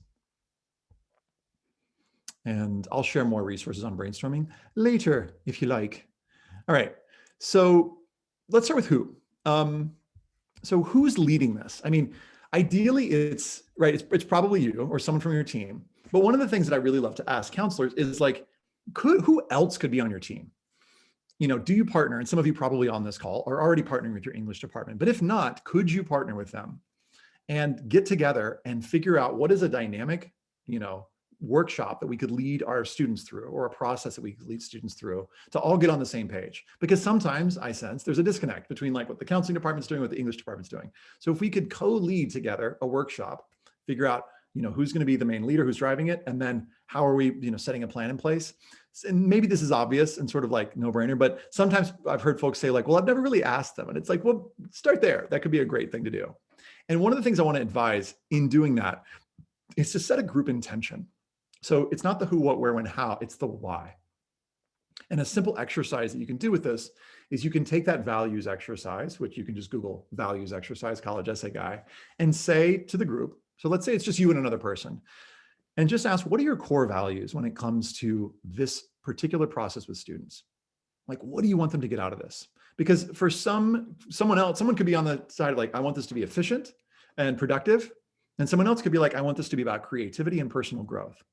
And I'll share more resources on brainstorming later, if you like. All right, so let's start with who. So who's leading this? I mean, ideally it's probably you or someone from your team. But one of the things that I really love to ask counselors is like, who else could be on your team? You know, do you partner? And some of you probably on this call are already partnering with your English department. But if not, could you partner with them and get together and figure out what is a dynamic, you know, workshop that we could lead our students through, or a process that we could lead students through to all get on the same page? Because sometimes I sense there's a disconnect between like what the counseling department's doing, what the English department's doing. So if we could co-lead together a workshop, figure out, you know, who's going to be the main leader, who's driving it, and then how are we, you know, setting a plan in place. And maybe this is obvious and sort of like no brainer, but sometimes I've heard folks say like, well, I've never really asked them. And it's like, well, start there. That could be a great thing to do. And one of the things I want to advise in doing that is to set a group intention. So it's not the who, what, where, when, how, it's the why. And a simple exercise that you can do with this is you can take that values exercise, which you can just Google values exercise, college essay guy, and say to the group, so let's say it's just you and another person, and just ask, what are your core values when it comes to this particular process with students? Like, what do you want them to get out of this? Because for someone could be on the side of like, I want this to be efficient and productive. And someone else could be like, I want this to be about creativity and personal growth.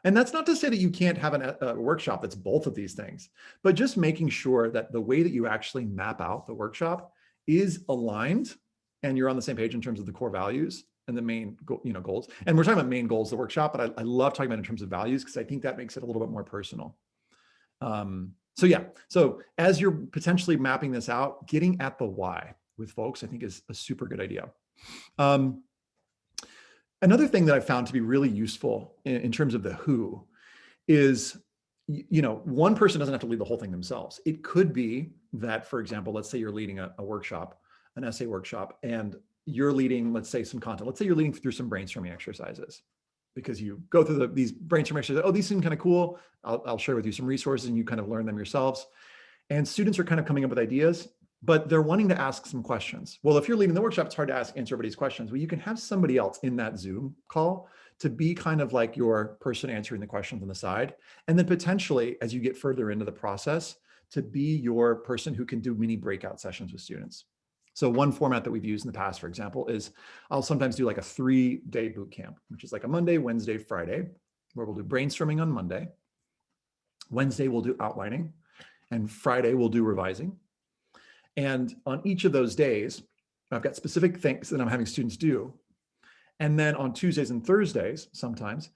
And that's not to say that you can't have a workshop that's both of these things, but just making sure that the way that you actually map out the workshop is aligned and you're on the same page in terms of the core values and the main goals. And we're talking about main goals of the workshop, but I love talking about it in terms of values because I think that makes it a little bit more personal. So yeah, so as you're potentially mapping this out, getting at the why with folks, I think is a super good idea. Another thing that I found to be really useful in terms of the who is, you know, one person doesn't have to lead the whole thing themselves. It could be that, for example, let's say you're leading a workshop, an essay workshop, and you're leading, let's say, some content. Let's say you're leading through some brainstorming exercises because you go through these brainstorming exercises. Oh, these seem kind of cool. I'll share with you some resources and you kind of learn them yourselves. And students are kind of coming up with ideas, but they're wanting to ask some questions. Well, if you're leading the workshop, it's hard to answer everybody's questions. Well, you can have somebody else in that Zoom call to be kind of like your person answering the questions on the side. And then potentially, as you get further into the process, to be your person who can do mini breakout sessions with students. So one format that we've used in the past, for example, is I'll sometimes do like a 3-day boot camp, which is like a Monday, Wednesday, Friday, where we'll do brainstorming on Monday. Wednesday, we'll do outlining. And Friday, we'll do revising. And on each of those days, I've got specific things that I'm having students do. And then on Tuesdays and Thursdays, sometimes,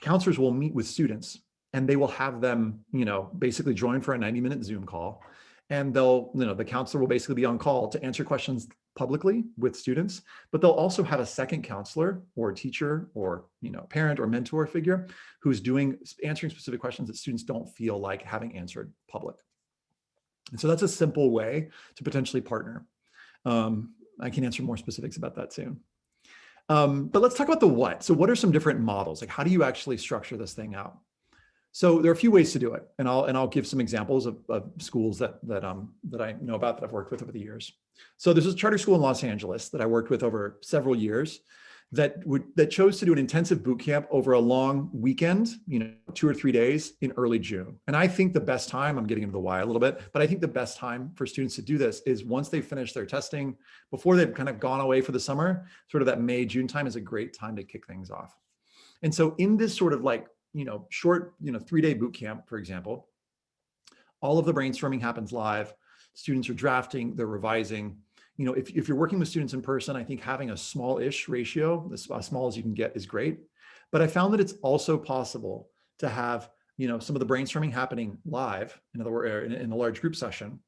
counselors will meet with students and they will have them, you know, basically join for a 90-minute Zoom call. And they'll, you know, the counselor will basically be on call to answer questions publicly with students, but they'll also have a second counselor or teacher or, you know, parent or mentor figure who's answering specific questions that students don't feel like having answered public. And so that's a simple way to potentially partner. I can answer more specifics about that soon. But let's talk about the what. So what are some different models? Like, how do you actually structure this thing out? So there are a few ways to do it, and I'll give some examples of schools that I know about that I've worked with over the years. So there's a charter school in Los Angeles that I worked with over several years that chose to do an intensive boot camp over a long weekend, you know, 2 or 3 days in early June. And I think the best time, I'm getting into the why a little bit, but I think the best time for students to do this is once they finish their testing, before they've kind of gone away for the summer, sort of that May, June time is a great time to kick things off. And so in this sort of like, you know, short, you know, 3-day boot camp, for example, all of the brainstorming happens live. Students are drafting, they're revising. You know, if you're working with students in person, I think having a small-ish ratio, as small as you can get, is great. But I found that it's also possible to have, some of the brainstorming happening live, in other words, in a large group session,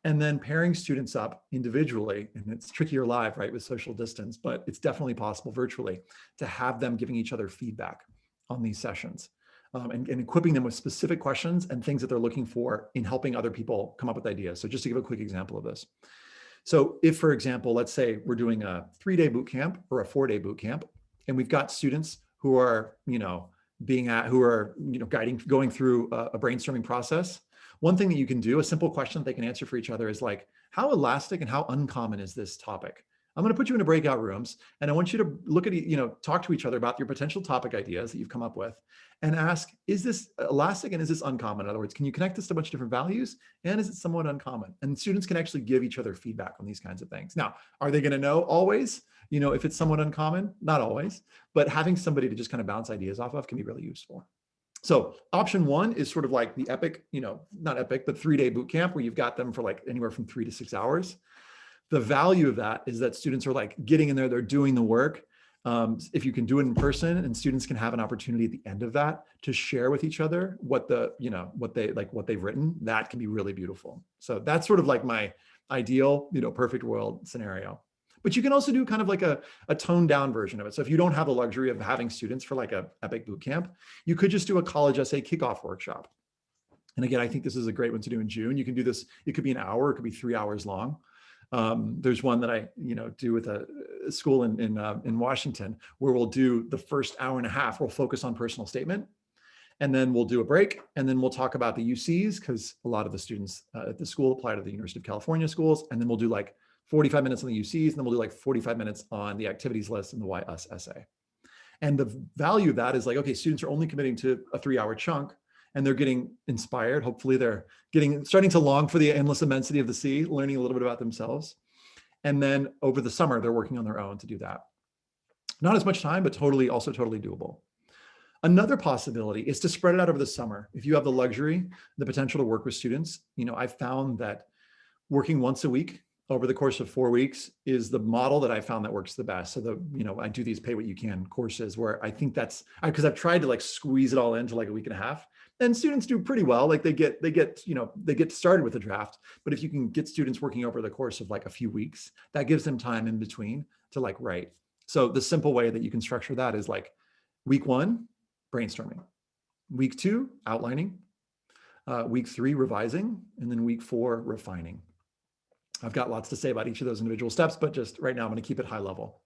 and then pairing students up individually. And it's trickier live, right, with social distance, but it's definitely possible virtually to have them giving each other feedback on these sessions, and equipping them with specific questions and things that they're looking for in helping other people come up with ideas. So just to give a quick example of this. So if, for example, let's say we're doing a 3-day boot camp or a 4-day boot camp, and we've got students who are, going through a brainstorming process. One thing that you can do, a simple question that they can answer for each other is like, how elastic and how uncommon is this topic? I'm going to put you into breakout rooms, and I want you to look at, talk to each other about your potential topic ideas that you've come up with, and ask, is this elastic and is this uncommon? In other words, can you connect this to a bunch of different values, and is it somewhat uncommon? And students can actually give each other feedback on these kinds of things. Now, are they going to know always, if it's somewhat uncommon? Not always, but having somebody to just kind of bounce ideas off of can be really useful. So option one is sort of like the epic, not epic, but 3-day boot camp where you've got them for like anywhere from 3 to 6 hours. The value of that is that students are like getting in there, they're doing the work. If you can do it in person, and students can have an opportunity at the end of that to share with each other what they've written, that can be really beautiful. So that's sort of like my ideal, perfect world scenario. But you can also do kind of like a toned down version of it. So if you don't have the luxury of having students for like a epic boot camp, you could just do a college essay kickoff workshop. And again, I think this is a great one to do in June. You can do this, it could be an hour, it could be 3 hours long. There's one that I, do with a school in Washington, where we'll do the first hour and a half, we'll focus on personal statement, and then we'll do a break, and then we'll talk about the UCs, because a lot of the students at the school apply to the University of California schools, and then we'll do like 45 minutes on the UCs, and then we'll do like 45 minutes on the activities list and the Why Us essay. And the value of that is like, okay, students are only committing to a 3-hour chunk, and they're getting inspired. Hopefully they're starting to long for the endless immensity of the sea, learning a little bit about themselves. And then over the summer, they're working on their own to do that. Not as much time, but totally doable. Another possibility is to spread it out over the summer. If you have the luxury, the potential to work with students, I've found that working once a week over the course of 4 weeks is the model that I found that works the best. So I do these pay what you can courses where I think that's, because I've tried to like squeeze it all into like a week and a half, and students do pretty well. Like they get started with a draft, but if you can get students working over the course of like a few weeks, that gives them time in between to like write. So the simple way that you can structure that is like week 1, brainstorming, week 2, outlining, week 3, revising, and then week 4, refining. I've got lots to say about each of those individual steps, but just right now I'm going to keep it high level.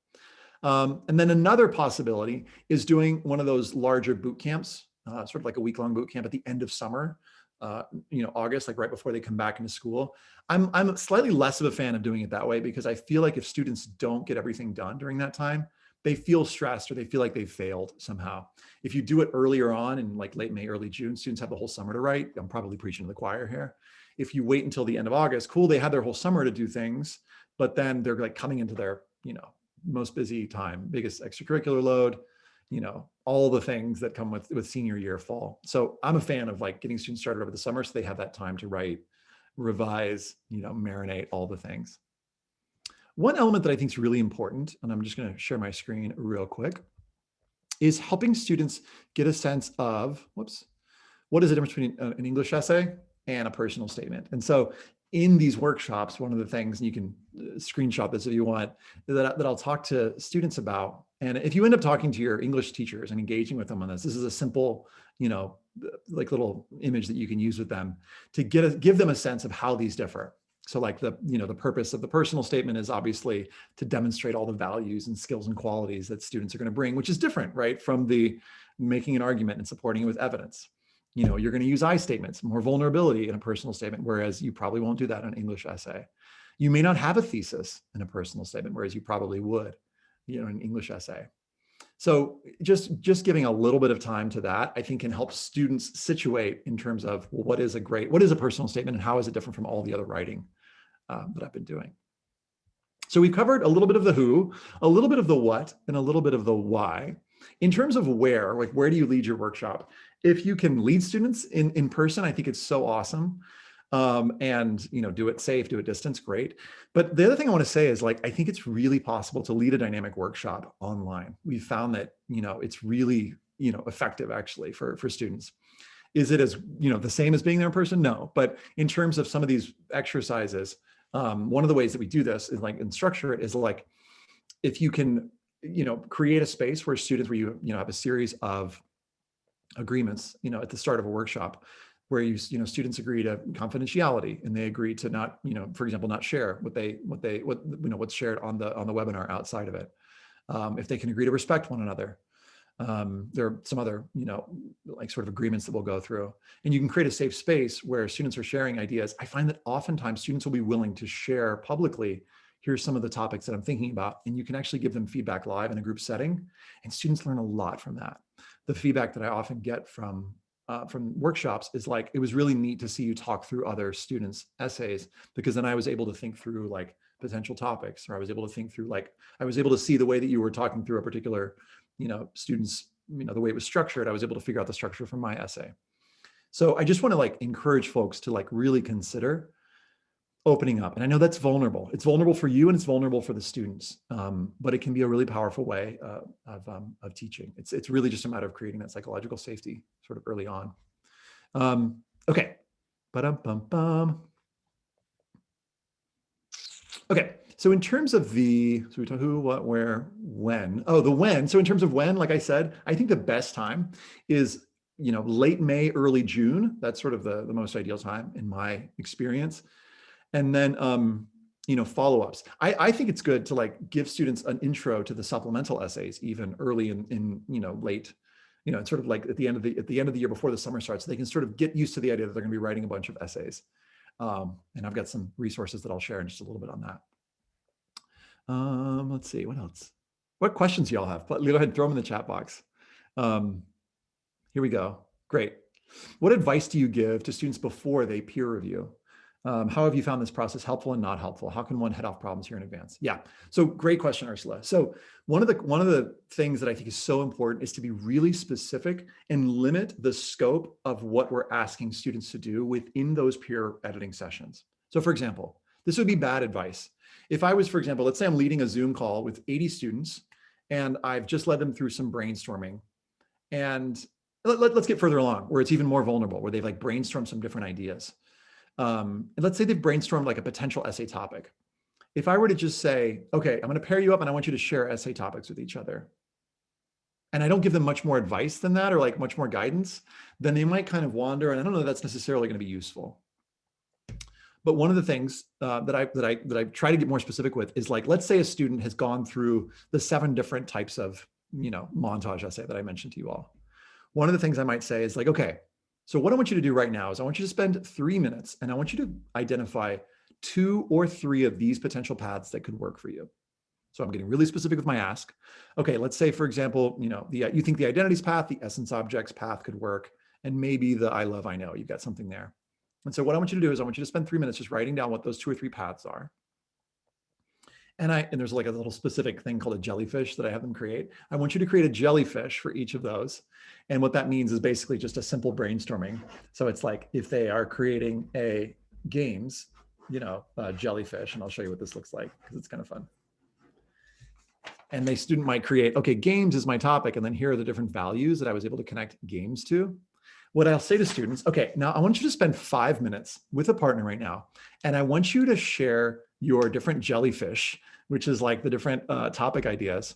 And then another possibility is doing one of those larger boot camps, sort of like a week-long boot camp at the end of summer, August, like right before they come back into school. I'm slightly less of a fan of doing it that way, because I feel like if students don't get everything done during that time, they feel stressed or they feel like they've failed somehow. If you do it earlier on in like late May, early June, students have the whole summer to write. I'm probably preaching to the choir here. If you wait until the end of August, cool, they had their whole summer to do things, but then they're like coming into their, most busy time, biggest extracurricular load, all the things that come with senior year fall. So I'm a fan of like getting students started over the summer so they have that time to write, revise, marinate, all the things. One element that I think is really important, and I'm just going to share my screen real quick, is helping students get a sense of, what is the difference between an English essay and a personal statement? And so in these workshops, one of the things, and you can screenshot this if you want, that I'll talk to students about. And if you end up talking to your English teachers and engaging with them on this is a simple, like little image that you can use with them to give them a sense of how these differ. So like the purpose of the personal statement is obviously to demonstrate all the values and skills and qualities that students are going to bring, which is different, right, from the making an argument and supporting it with evidence. You're going to use I statements, more vulnerability in a personal statement, whereas you probably won't do that in an English essay. You may not have a thesis in a personal statement, whereas you probably would, in an English essay. So just giving a little bit of time to that, I think, can help students situate in terms of, well, what is a personal statement and how is it different from all the other writing that I've been doing? So we've covered a little bit of the who, a little bit of the what, and a little bit of the why. In terms of where do you lead your workshop? If you can lead students in person, I think it's so awesome. and do it safe, do it distance, great. But the other thing I want to say is, like, I think it's really possible to lead a dynamic workshop online. We've found that it's really effective actually for students. Is it as the same as being there in person? No, but in terms of some of these exercises, one of the ways that we do this is and structure it is like, if you can create a space where students, where you have a series of agreements at the start of a workshop, where students agree to confidentiality, and they agree to not for example not share what's shared on the webinar outside of it. If they can agree to respect one another, there are some other like sort of agreements that we'll go through, and you can create a safe space where students are sharing ideas. I find that oftentimes students will be willing to share publicly, here's some of the topics that I'm thinking about, and you can actually give them feedback live in a group setting, and students learn a lot from that. The feedback that I often get from workshops is like, it was really neat to see you talk through other students' essays, because then I was able to think through like potential topics, or I was able to think through I was able to see the way that you were talking through a particular students, the way it was structured. I was able to figure out the structure from my essay. So I just want to encourage folks to really consider opening up. And I know that's vulnerable. It's vulnerable for you and it's vulnerable for the students, but it can be a really powerful way of teaching. It's really just a matter of creating that psychological safety sort of early on. Okay. Okay. So in terms of so we talk who, what, where, when. Oh, the when. So in terms of when, like I said, I think the best time is late May, early June. That's sort of the most ideal time in my experience. And then, follow-ups. I think it's good to give students an intro to the supplemental essays, even early in late, it's sort of like at the end of the year before the summer starts, so they can sort of get used to the idea that they're going to be writing a bunch of essays. And I've got some resources that I'll share in just a little bit on that. Let's see, what else? What questions y'all have? Go ahead and throw them in the chat box. Here we go. Great. What advice do you give to students before they peer review? How have you found this process helpful and not helpful? How can one head off problems here in advance? Yeah, so great question, Ursula. So one of the things that I think is so important is to be really specific and limit the scope of what we're asking students to do within those peer editing sessions. So for example, this would be bad advice. If I was, for example, let's say I'm leading a Zoom call with 80 students and I've just led them through some brainstorming, and let's get further along where it's even more vulnerable, where they've brainstormed some different ideas. And let's say they've brainstormed a potential essay topic. If I were to just say, okay, I'm going to pair you up and I want you to share essay topics with each other, and I don't give them much more advice than that, or much more guidance, then they might kind of wander, and I don't know that that's necessarily going to be useful. But one of the things that I try to get more specific with is let's say a student has gone through the 7 different types of montage essay that I mentioned to you all. One of the things I might say is okay, so what I want you to do right now is I want you to spend 3 minutes and I want you to identify 2 or 3 of these potential paths that could work for you. So I'm getting really specific with my ask. Okay, let's say, for example, you think the identities path, the essence objects path could work, and maybe the I love, I know, you've got something there. And so what I want you to do is I want you to spend 3 minutes just writing down what those 2 or 3 paths are. And there's a little specific thing called a jellyfish that I have them create. I want you to create a jellyfish for each of those. And what that means is basically just a simple brainstorming. So it's if they are creating a games, jellyfish, and I'll show you what this looks like because it's kind of fun. And the student might create, okay, games is my topic. And then here are the different values that I was able to connect games to. What I'll say to students, okay, now I want you to spend 5 minutes with a partner right now. And I want you to share your different jellyfish, which is the different topic ideas.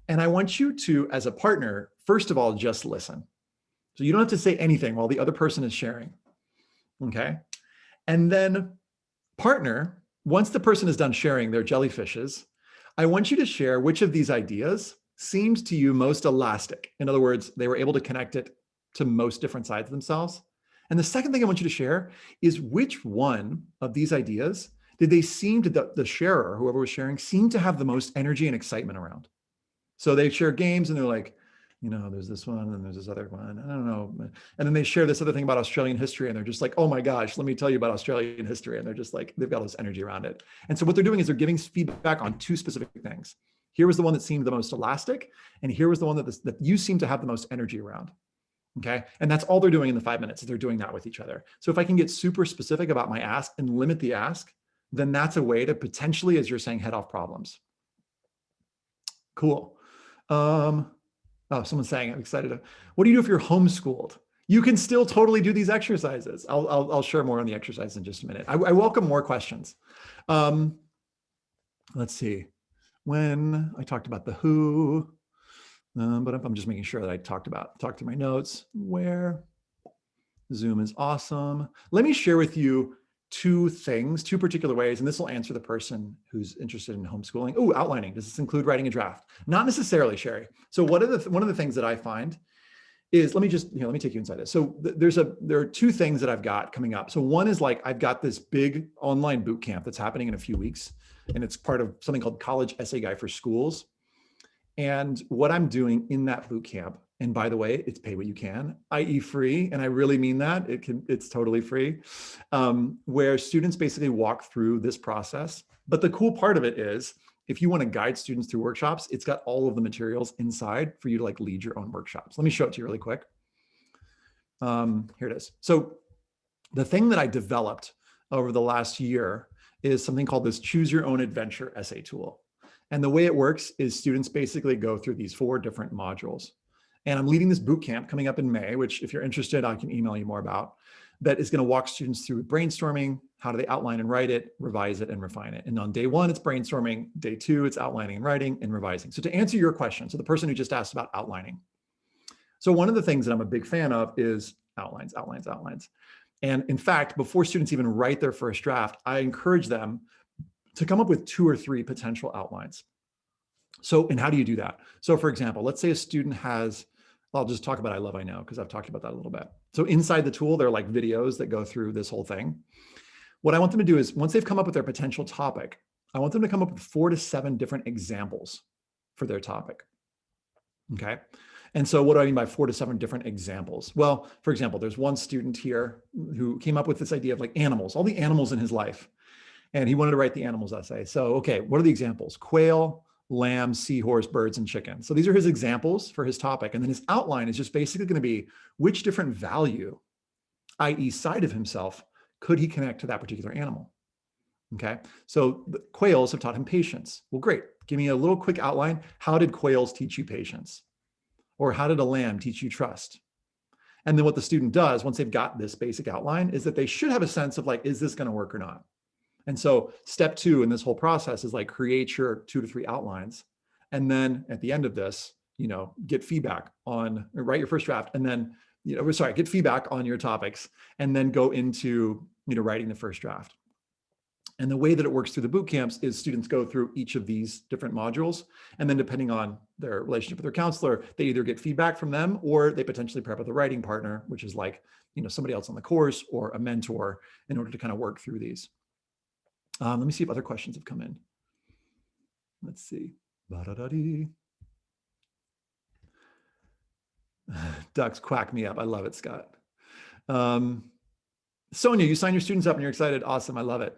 And I want you to, as a partner, first of all, just listen. So you don't have to say anything while the other person is sharing, okay? And then partner, once the person is done sharing their jellyfishes, I want you to share which of these ideas seemed to you most elastic. In other words, they were able to connect it to most different sides of themselves. And the second thing I want you to share is which one of these ideas did they seem to, the sharer, whoever was sharing, seem to have the most energy and excitement around. So they share games and they're there's this one and there's this other one, I don't know. And then they share this other thing about Australian history and they're just oh my gosh, let me tell you about Australian history. And they're just they've got this energy around it. And so what they're doing is they're giving feedback on 2 specific things. Here was the one that seemed the most elastic, and here was the one that you seem to have the most energy around. Okay. And that's all they're doing in the 5 minutes. They're doing that with each other. So if I can get super specific about my ask and limit the ask, then that's a way to potentially, as you're saying, head off problems. Cool. Oh, someone's saying, I'm excited. What do you do if you're homeschooled? You can still totally do these exercises. I'll share more on the exercise in just a minute. I welcome more questions. Let's see. When I talked about the who, but I'm just making sure that I talked through my notes. Where? Zoom is awesome. Let me share with you two particular ways, and this will answer the person who's interested in homeschooling. Oh, outlining. Does this include writing a draft? Not necessarily, Sherry. So one of the things that I find is, let me take you inside this. So there are two things that I've got coming up. So one is like, I've got this big online boot camp that's happening in a few weeks, and it's part of something called College Essay Guide for Schools. And what I'm doing in that boot camp, and by the way, it's pay what you can, i.e. free, and I really mean that, it's totally free, where students basically walk through this process. But the cool part of it is, if you want to guide students through workshops, it's got all of the materials inside for you to like lead your own workshops. Let me show it to you really quick. Here it is. So the thing that I developed over the last year is something called this Choose Your Own Adventure essay tool. And the way it works is students basically go through these 4 different modules. And I'm leading this boot camp coming up in May, which if you're interested, I can email you more about, that is going to walk students through brainstorming. How do they outline and write it, revise it, and refine it? And on day 1, it's brainstorming. Day 2, it's outlining and writing and revising. So to answer your question, so the person who just asked about outlining. So one of the things that I'm a big fan of is outlines. And in fact, before students even write their first draft, I encourage them to come up with 2 or 3 potential outlines. So, and how do you do that? So for example, let's say a student has, I'll just talk about I Love, I Know, because I've talked about that a little bit. So inside the tool, there are like videos that go through this whole thing. What I want them to do is, once they've come up with their potential topic, I want them to come up with 4 to 7 different examples for their topic. Okay. And so what do I mean by 4 to 7 different examples? Well, for example, there's one student here who came up with this idea of like animals, all the animals in his life. And he wanted to write the animals essay. So, okay, what are the examples? Quail, lamb, seahorse, birds, and chicken. So these are his examples for his topic. And then his outline is just basically going to be which different value, i.e. side of himself, could he connect to that particular animal? Okay, so the quails have taught him patience. Well, great. Give me a little quick outline. How did quails teach you patience? Or how did a lamb teach you trust? And then what the student does once they've got this basic outline is that they should have a sense of like, is this going to work or not? And so step 2 in this whole process is like create your 2 to 3 outlines. And then at the end of this, get feedback on, or write your first draft, and then, get feedback on your topics, and then go into, writing the first draft. And the way that it works through the boot camps is students go through each of these different modules. And then depending on their relationship with their counselor, they either get feedback from them or they potentially prep with a writing partner, which is like, somebody else on the course or a mentor, in order to kind of work through these. Let me see if other questions have come in. Let's see. Ducks quack me up. I love it, Scott. Sonia, you sign your students up and you're excited. Awesome. I love it.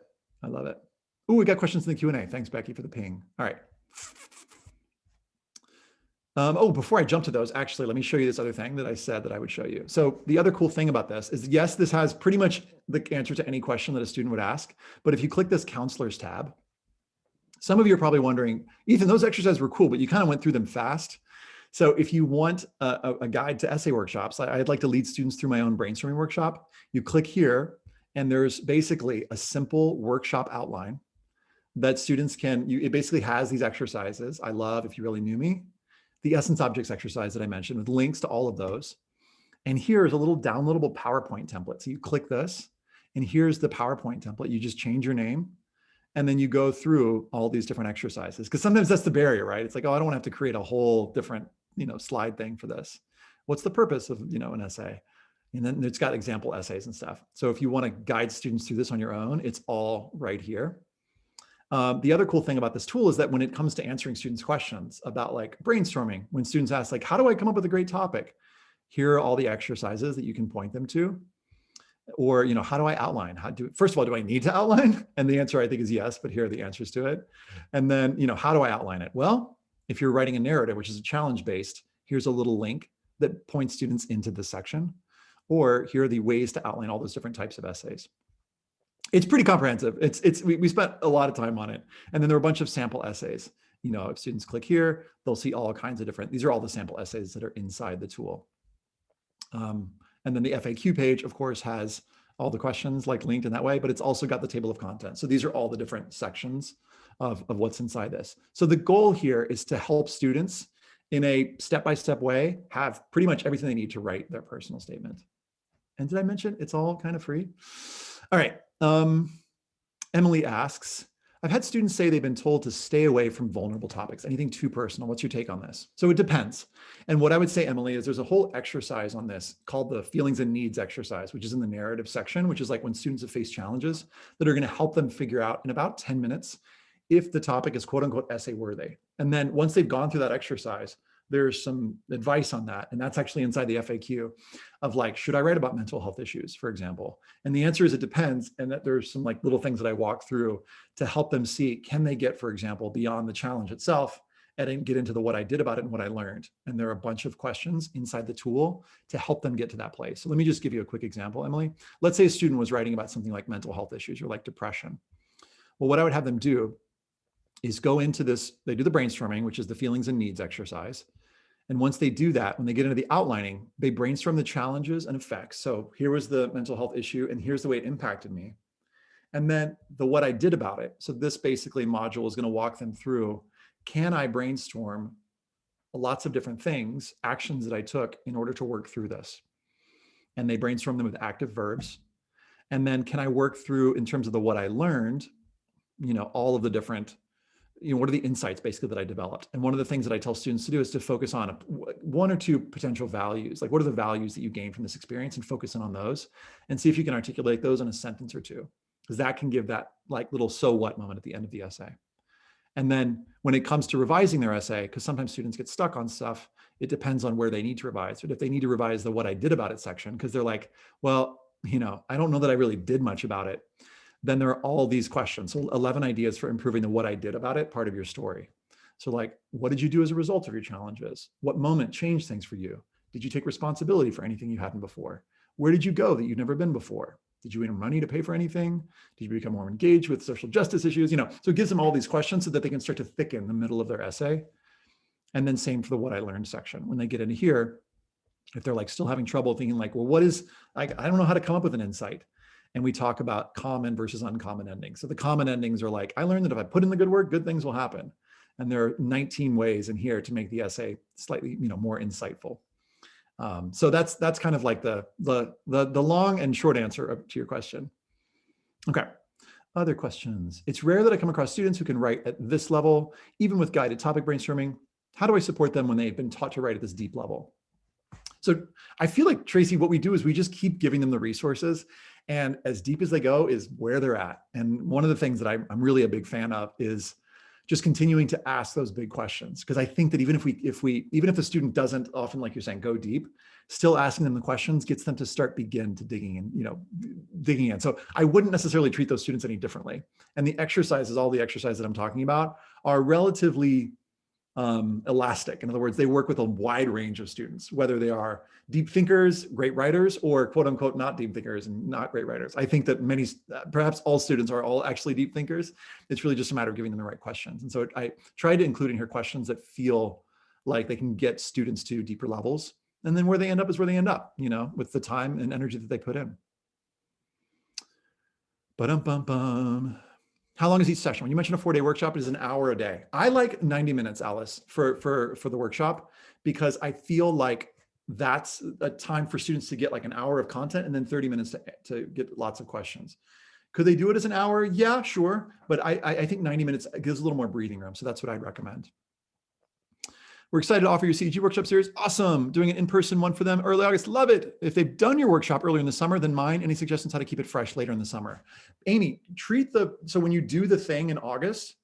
Oh, we got questions in the Q&A. Thanks, Becky, for the ping. All right. Before I jump to those, actually, let me show you this other thing that I said that I would show you. So the other cool thing about this is, yes, this has pretty much the answer to any question that a student would ask. But if you click this counselors tab, some of you are probably wondering, Ethan, those exercises were cool, but you kind of went through them fast. So if you want a guide to essay workshops, I'd like to lead students through my own brainstorming workshop. You click here, and there's basically a simple workshop outline that students can, it basically has these exercises. I love, if you really knew me, the essence objects exercise that I mentioned with links to all of those. And here's a little downloadable PowerPoint template. So you click this, and here's the PowerPoint template. You just change your name, and then you go through all these different exercises. Because sometimes that's the barrier, right? It's like, oh, I don't want to have to create a whole different, slide thing for this. What's the purpose of, an essay? And then it's got example essays and stuff. So if you want to guide students through this on your own, it's all right here. The other cool thing about this tool is that when it comes to answering students' questions about like brainstorming, when students ask like, how do I come up with a great topic? Here are all the exercises that you can point them to. Or, how do I outline? First of all, do I need to outline? And the answer I think is yes, but here are the answers to it. And then, how do I outline it? Well, if you're writing a narrative, which is a challenge-based, here's a little link that point students into this section, or here are the ways to outline all those different types of essays. It's pretty comprehensive. We spent a lot of time on it. And then there are a bunch of sample essays. You know, if students click here, they'll see all kinds of different, these are all the sample essays that are inside the tool. And then the FAQ page, of course, has all the questions like linked in that way, but it's also got the table of content. So these are all the different sections of what's inside this. So the goal here is to help students in a step-by-step way have pretty much everything they need to write their personal statement. And did I mention it's all kind of free? All right. Emily asks, I've had students say they've been told to stay away from vulnerable topics, anything too personal. What's your take on this? So it depends. And what I would say, Emily, is there's a whole exercise on this called the feelings and needs exercise, which is in the narrative section, which is like when students have faced challenges that are going to help them figure out in about 10 minutes if the topic is quote unquote essay worthy. And then once they've gone through that exercise, there's some advice on that. And that's actually inside the FAQ of like, should I write about mental health issues, for example? And the answer is it depends. And that there's some like little things that I walk through to help them see, can they get, for example, beyond the challenge itself and get into the what I did about it and what I learned. And there are a bunch of questions inside the tool to help them get to that place. So let me just give you a quick example, Emily. Let's say a student was writing about something like mental health issues or like depression. Well, what I would have them do is go into this, they do the brainstorming, which is the feelings and needs exercise. And once they do that, when they get into the outlining, they brainstorm the challenges and effects. So here was the mental health issue, and here's the way it impacted me. And then the what I did about it. So this basically module is going to walk them through, can I brainstorm lots of different things, actions that I took in order to work through this? And they brainstorm them with active verbs. And then can I work through, in terms of the what I learned, you know, all of the different, you know, what are the insights basically that I developed? And one of the things that I tell students to do is to focus on one or two potential values. Like, what are the values that you gain from this experience, and focus in on those and see if you can articulate those in a sentence or two, because that can give that like little so what moment at the end of the essay. And then when it comes to revising their essay, because sometimes students get stuck on stuff, it depends on where they need to revise. But if they need to revise the what I did about it section, because they're like, well, you know, I don't know that I really did much about it, then there are all these questions. So 11 ideas for improving the what I did about it part of your story. So like, what did you do as a result of your challenges? What moment changed things for you? Did you take responsibility for anything you hadn't before? Where did you go that you'd never been before? Did you earn money to pay for anything? Did you become more engaged with social justice issues? You know, so it gives them all these questions so that they can start to thicken the middle of their essay. And then same for the what I learned section. When they get into here, if they're like still having trouble thinking like, well, what is, like, I don't know how to come up with an insight. And we talk about common versus uncommon endings. So the common endings are like, I learned that if I put in the good work, good things will happen. And there are 19 ways in here to make the essay slightly, you know, more insightful. So that's kind of like the long and short answer to your question. Okay, other questions. It's rare that I come across students who can write at this level, even with guided topic brainstorming. How do I support them when they've been taught to write at this deep level? So I feel like, Tracy, what we do is we just keep giving them the resources, and as deep as they go is where they're at. And one of the things that I'm really a big fan of is just continuing to ask those big questions. Because I think that even if the student doesn't often, like you're saying, go deep, still asking them the questions gets them to begin to digging in. So I wouldn't necessarily treat those students any differently. And the exercises, all the exercises that I'm talking about, are relatively elastic. In other words, they work with a wide range of students, whether they are deep thinkers, great writers, or quote unquote not deep thinkers and not great writers. I think that many, perhaps all students are all actually deep thinkers. It's really just a matter of giving them the right questions. And so I try to include in here questions that feel like they can get students to deeper levels. And then where they end up is where they end up, you know, with the time and energy that they put in. Ba-dum-bum-bum. How long is each session? When you mentioned a 4-day workshop, it is an hour a day. I like 90 minutes, Alice, for the workshop, because I feel like that's a time for students to get like an hour of content and then 30 minutes to get lots of questions. Could they do it as an hour? Yeah, sure. But I think 90 minutes gives a little more breathing room. So that's what I'd recommend. We're excited to offer your CEG workshop series. Awesome. Doing an in-person one for them early August. Love it. If they've done your workshop earlier in the summer, then mine. Any suggestions how to keep it fresh later in the summer? Amy, so when you do the thing in August,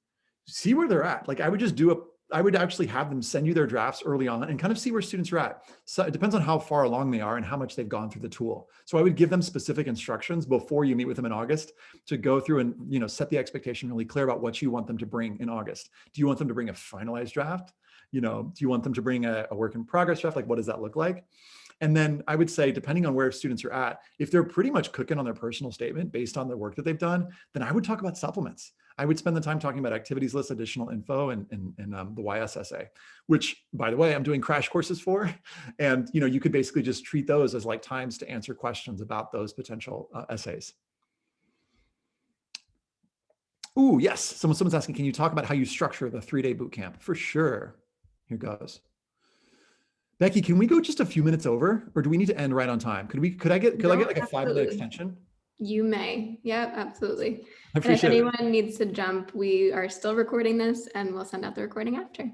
see where they're at. Like I would just do I would actually have them send you their drafts early on and kind of see where students are at. So it depends on how far along they are and how much they've gone through the tool. So I would give them specific instructions before you meet with them in August to go through and set the expectation really clear about what you want them to bring in August. Do you want them to bring a finalized draft? Do you want them to bring a work in progress draft? Like, what does that look like? And then I would say, depending on where students are at, if they're pretty much cooking on their personal statement based on the work that they've done, then I would talk about supplements. I would spend the time talking about activities lists, additional info, and the YS essay, which, by the way, I'm doing crash courses for. And you could basically just treat those as like times to answer questions about those potential essays. Ooh, yes. Someone's asking, can you talk about how you structure the 3-day boot camp? For sure. Here goes. Becky, can we go just a few minutes over, or do we need to end right on time? Could I get like a 5-minute extension? You may. Yep, absolutely. I appreciate it. If anyone needs to jump, we are still recording this and we'll send out the recording after.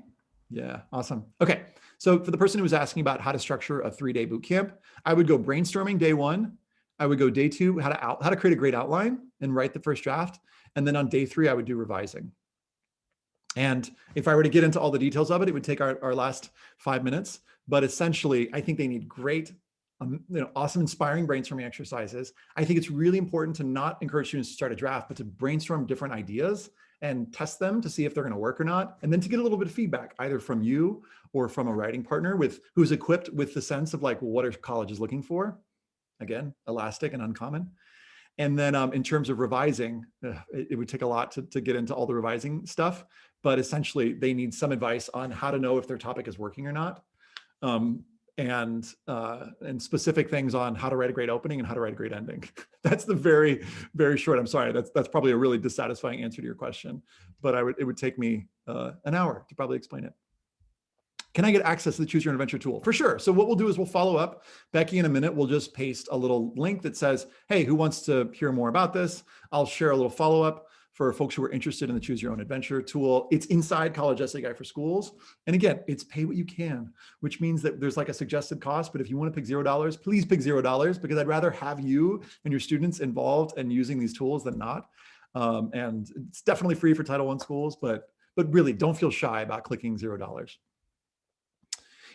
Yeah, awesome. Okay. So for the person who was asking about how to structure a 3-day boot camp, I would go brainstorming day 1. I would go day 2, how to create a great outline and write the first draft. And then on day 3, I would do revising. And if I were to get into all the details of it, it would take our last 5 minutes. But essentially, I think they need great, awesome, inspiring brainstorming exercises. I think it's really important to not encourage students to start a draft, but to brainstorm different ideas and test them to see if they're going to work or not. And then to get a little bit of feedback, either from you or from a writing partner who's equipped with the sense of like, well, what are colleges looking for? Again, elastic and uncommon. And then in terms of revising, it would take a lot to get into all the revising stuff, but essentially they need some advice on how to know if their topic is working or not. And specific things on how to write a great opening and how to write a great ending. That's the very, very short. I'm sorry, that's probably a really dissatisfying answer to your question, but it would take me an hour to probably explain it. Can I get access to the Choose Your Own Adventure tool? For sure. So what we'll do is we'll follow up. Becky, in a minute, we'll just paste a little link that says, hey, who wants to hear more about this? I'll share a little follow-up for folks who are interested in the Choose Your Own Adventure tool. It's inside College Essay Guide for Schools. And again, it's pay what you can, which means that there's like a suggested cost, but if you want to pick $0, please pick $0, because I'd rather have you and your students involved and using these tools than not. And it's definitely free for Title I schools, but really don't feel shy about clicking $0.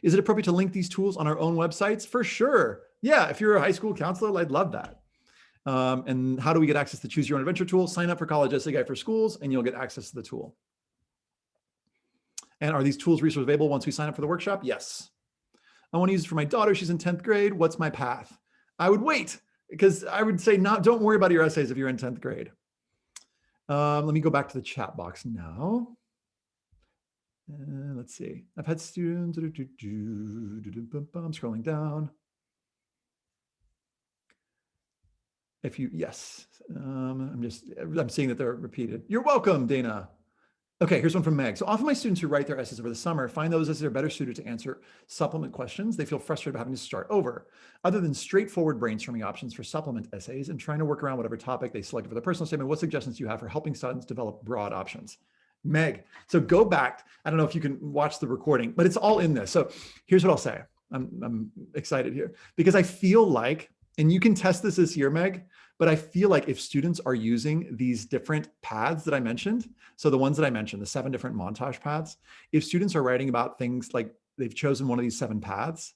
Is it appropriate to link these tools on our own websites? For sure. Yeah, if you're a high school counselor, I'd love that. And how do we get access to Choose Your Own Adventure tool? Sign up for College Essay Guide for Schools and you'll get access to the tool. And are these tools resources available once we sign up for the workshop? Yes. I want to use it for my daughter. She's in 10th grade. What's my path? I would wait, because I would say don't worry about your essays if you're in 10th grade. Let me go back to the chat box now. Let's see. I've had students. I'm scrolling down. Yes, I'm seeing that they're repeated. You're welcome, Dana. Okay, here's one from Meg. So often my students who write their essays over the summer find those essays are better suited to answer supplement questions. They feel frustrated about having to start over. Other than straightforward brainstorming options for supplement essays and trying to work around whatever topic they selected for their personal statement, what suggestions do you have for helping students develop broad options? Meg, so go back. I don't know if you can watch the recording, but it's all in this. So here's what I'll say. I'm excited here because I feel like, and you can test this year, Meg, but I feel like if students are using these different paths that I mentioned, so the ones that I mentioned, the 7 different montage paths, if students are writing about things like they've chosen one of these 7 paths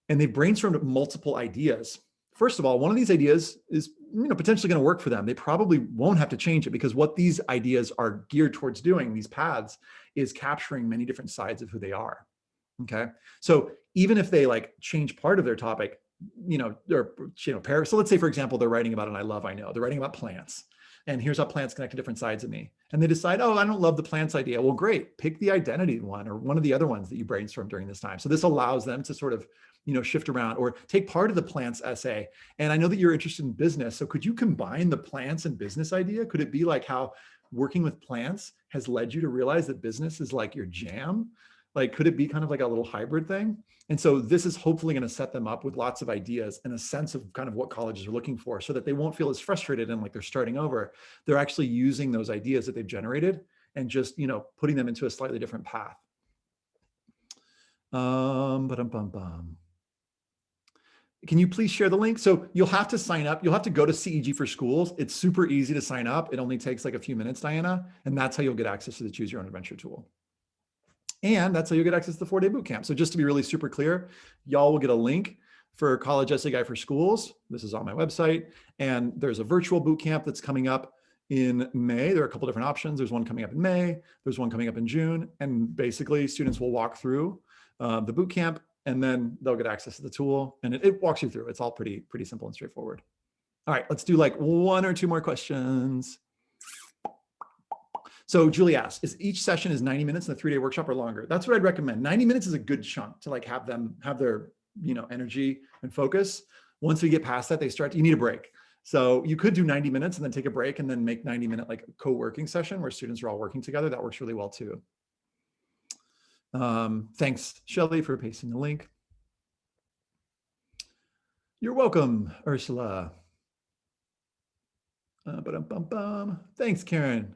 and they've brainstormed multiple ideas, first of all, one of these ideas is potentially going to work for them. They probably won't have to change it because what these ideas are geared towards doing, these paths, is capturing many different sides of who they are. Okay. So even if they like change part of their topic, so let's say, for example, they're writing about an I know. They're writing about plants. And here's how plants connect to different sides of me. And they decide, oh, I don't love the plants idea. Well, great. Pick the identity one or one of the other ones that you brainstormed during this time. So this allows them to sort of shift around or take part of the plants essay. And I know that you're interested in business. So could you combine the plants and business idea? Could it be like how working with plants has led you to realize that business is like your jam? Like, could it be kind of like a little hybrid thing? And so this is hopefully going to set them up with lots of ideas and a sense of kind of what colleges are looking for so that they won't feel as frustrated and like they're starting over. They're actually using those ideas that they've generated and just, putting them into a slightly different path. Can you please share the link? So you'll have to sign up. You'll have to go to CEG for Schools. It's super easy to sign up. It only takes like a few minutes, Diana, and that's how you'll get access to the Choose Your Own Adventure tool. And that's how you get access to the 4-day bootcamp. So just to be really super clear, y'all will get a link for College Essay Guide for Schools. This is on my website. And there's a virtual bootcamp that's coming up in May. There are a couple different options. There's one coming up in May. There's one coming up in June. And basically students will walk through the bootcamp, and then they'll get access to the tool, and it walks you through. It's all pretty simple and straightforward. All right, let's do like 1 or 2 more questions. So Julie asks, is each session is 90 minutes in a 3-day workshop or longer? That's what I'd recommend. 90 minutes is a good chunk to like have them have their, energy and focus. Once we get past that, you need a break. So you could do 90 minutes and then take a break and then make 90-minute like co-working session where students are all working together. That works really well too. Thanks, Shelly, for pasting the link. You're welcome, Ursula. Thanks, Karen.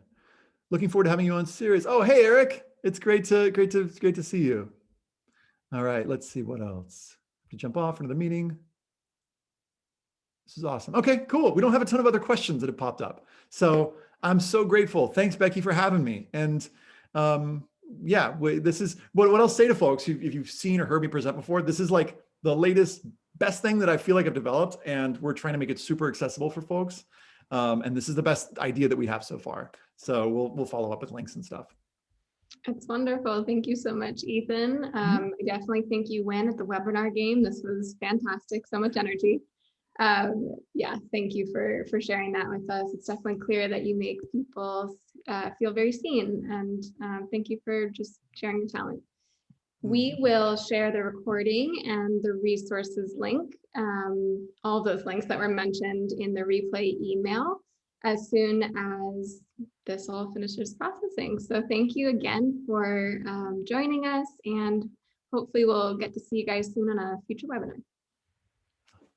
Looking forward to having you on series. Oh, hey, Eric. It's great to see you. All right, let's see what else. To jump off into the meeting. This is awesome. Okay, cool. We don't have a ton of other questions that have popped up. So I'm so grateful. Thanks, Becky, for having me. And yeah, this is what I'll say to folks. If you've seen or heard me present before, this is like the latest, best thing that I feel like I've developed, and we're trying to make it super accessible for folks. And this is the best idea that we have so far. So we'll follow up with links and stuff. That's wonderful. Thank you so much, Ethan. I definitely think you win at the webinar game. This was fantastic. So much energy. Yeah, thank you for sharing that with us. It's definitely clear that you make people feel very seen, and thank you for just sharing your talent. We will share the recording and the resources link, all those links that were mentioned in the replay email, as soon as this all finishes processing. So thank you again for joining us, and hopefully we'll get to see you guys soon on a future webinar.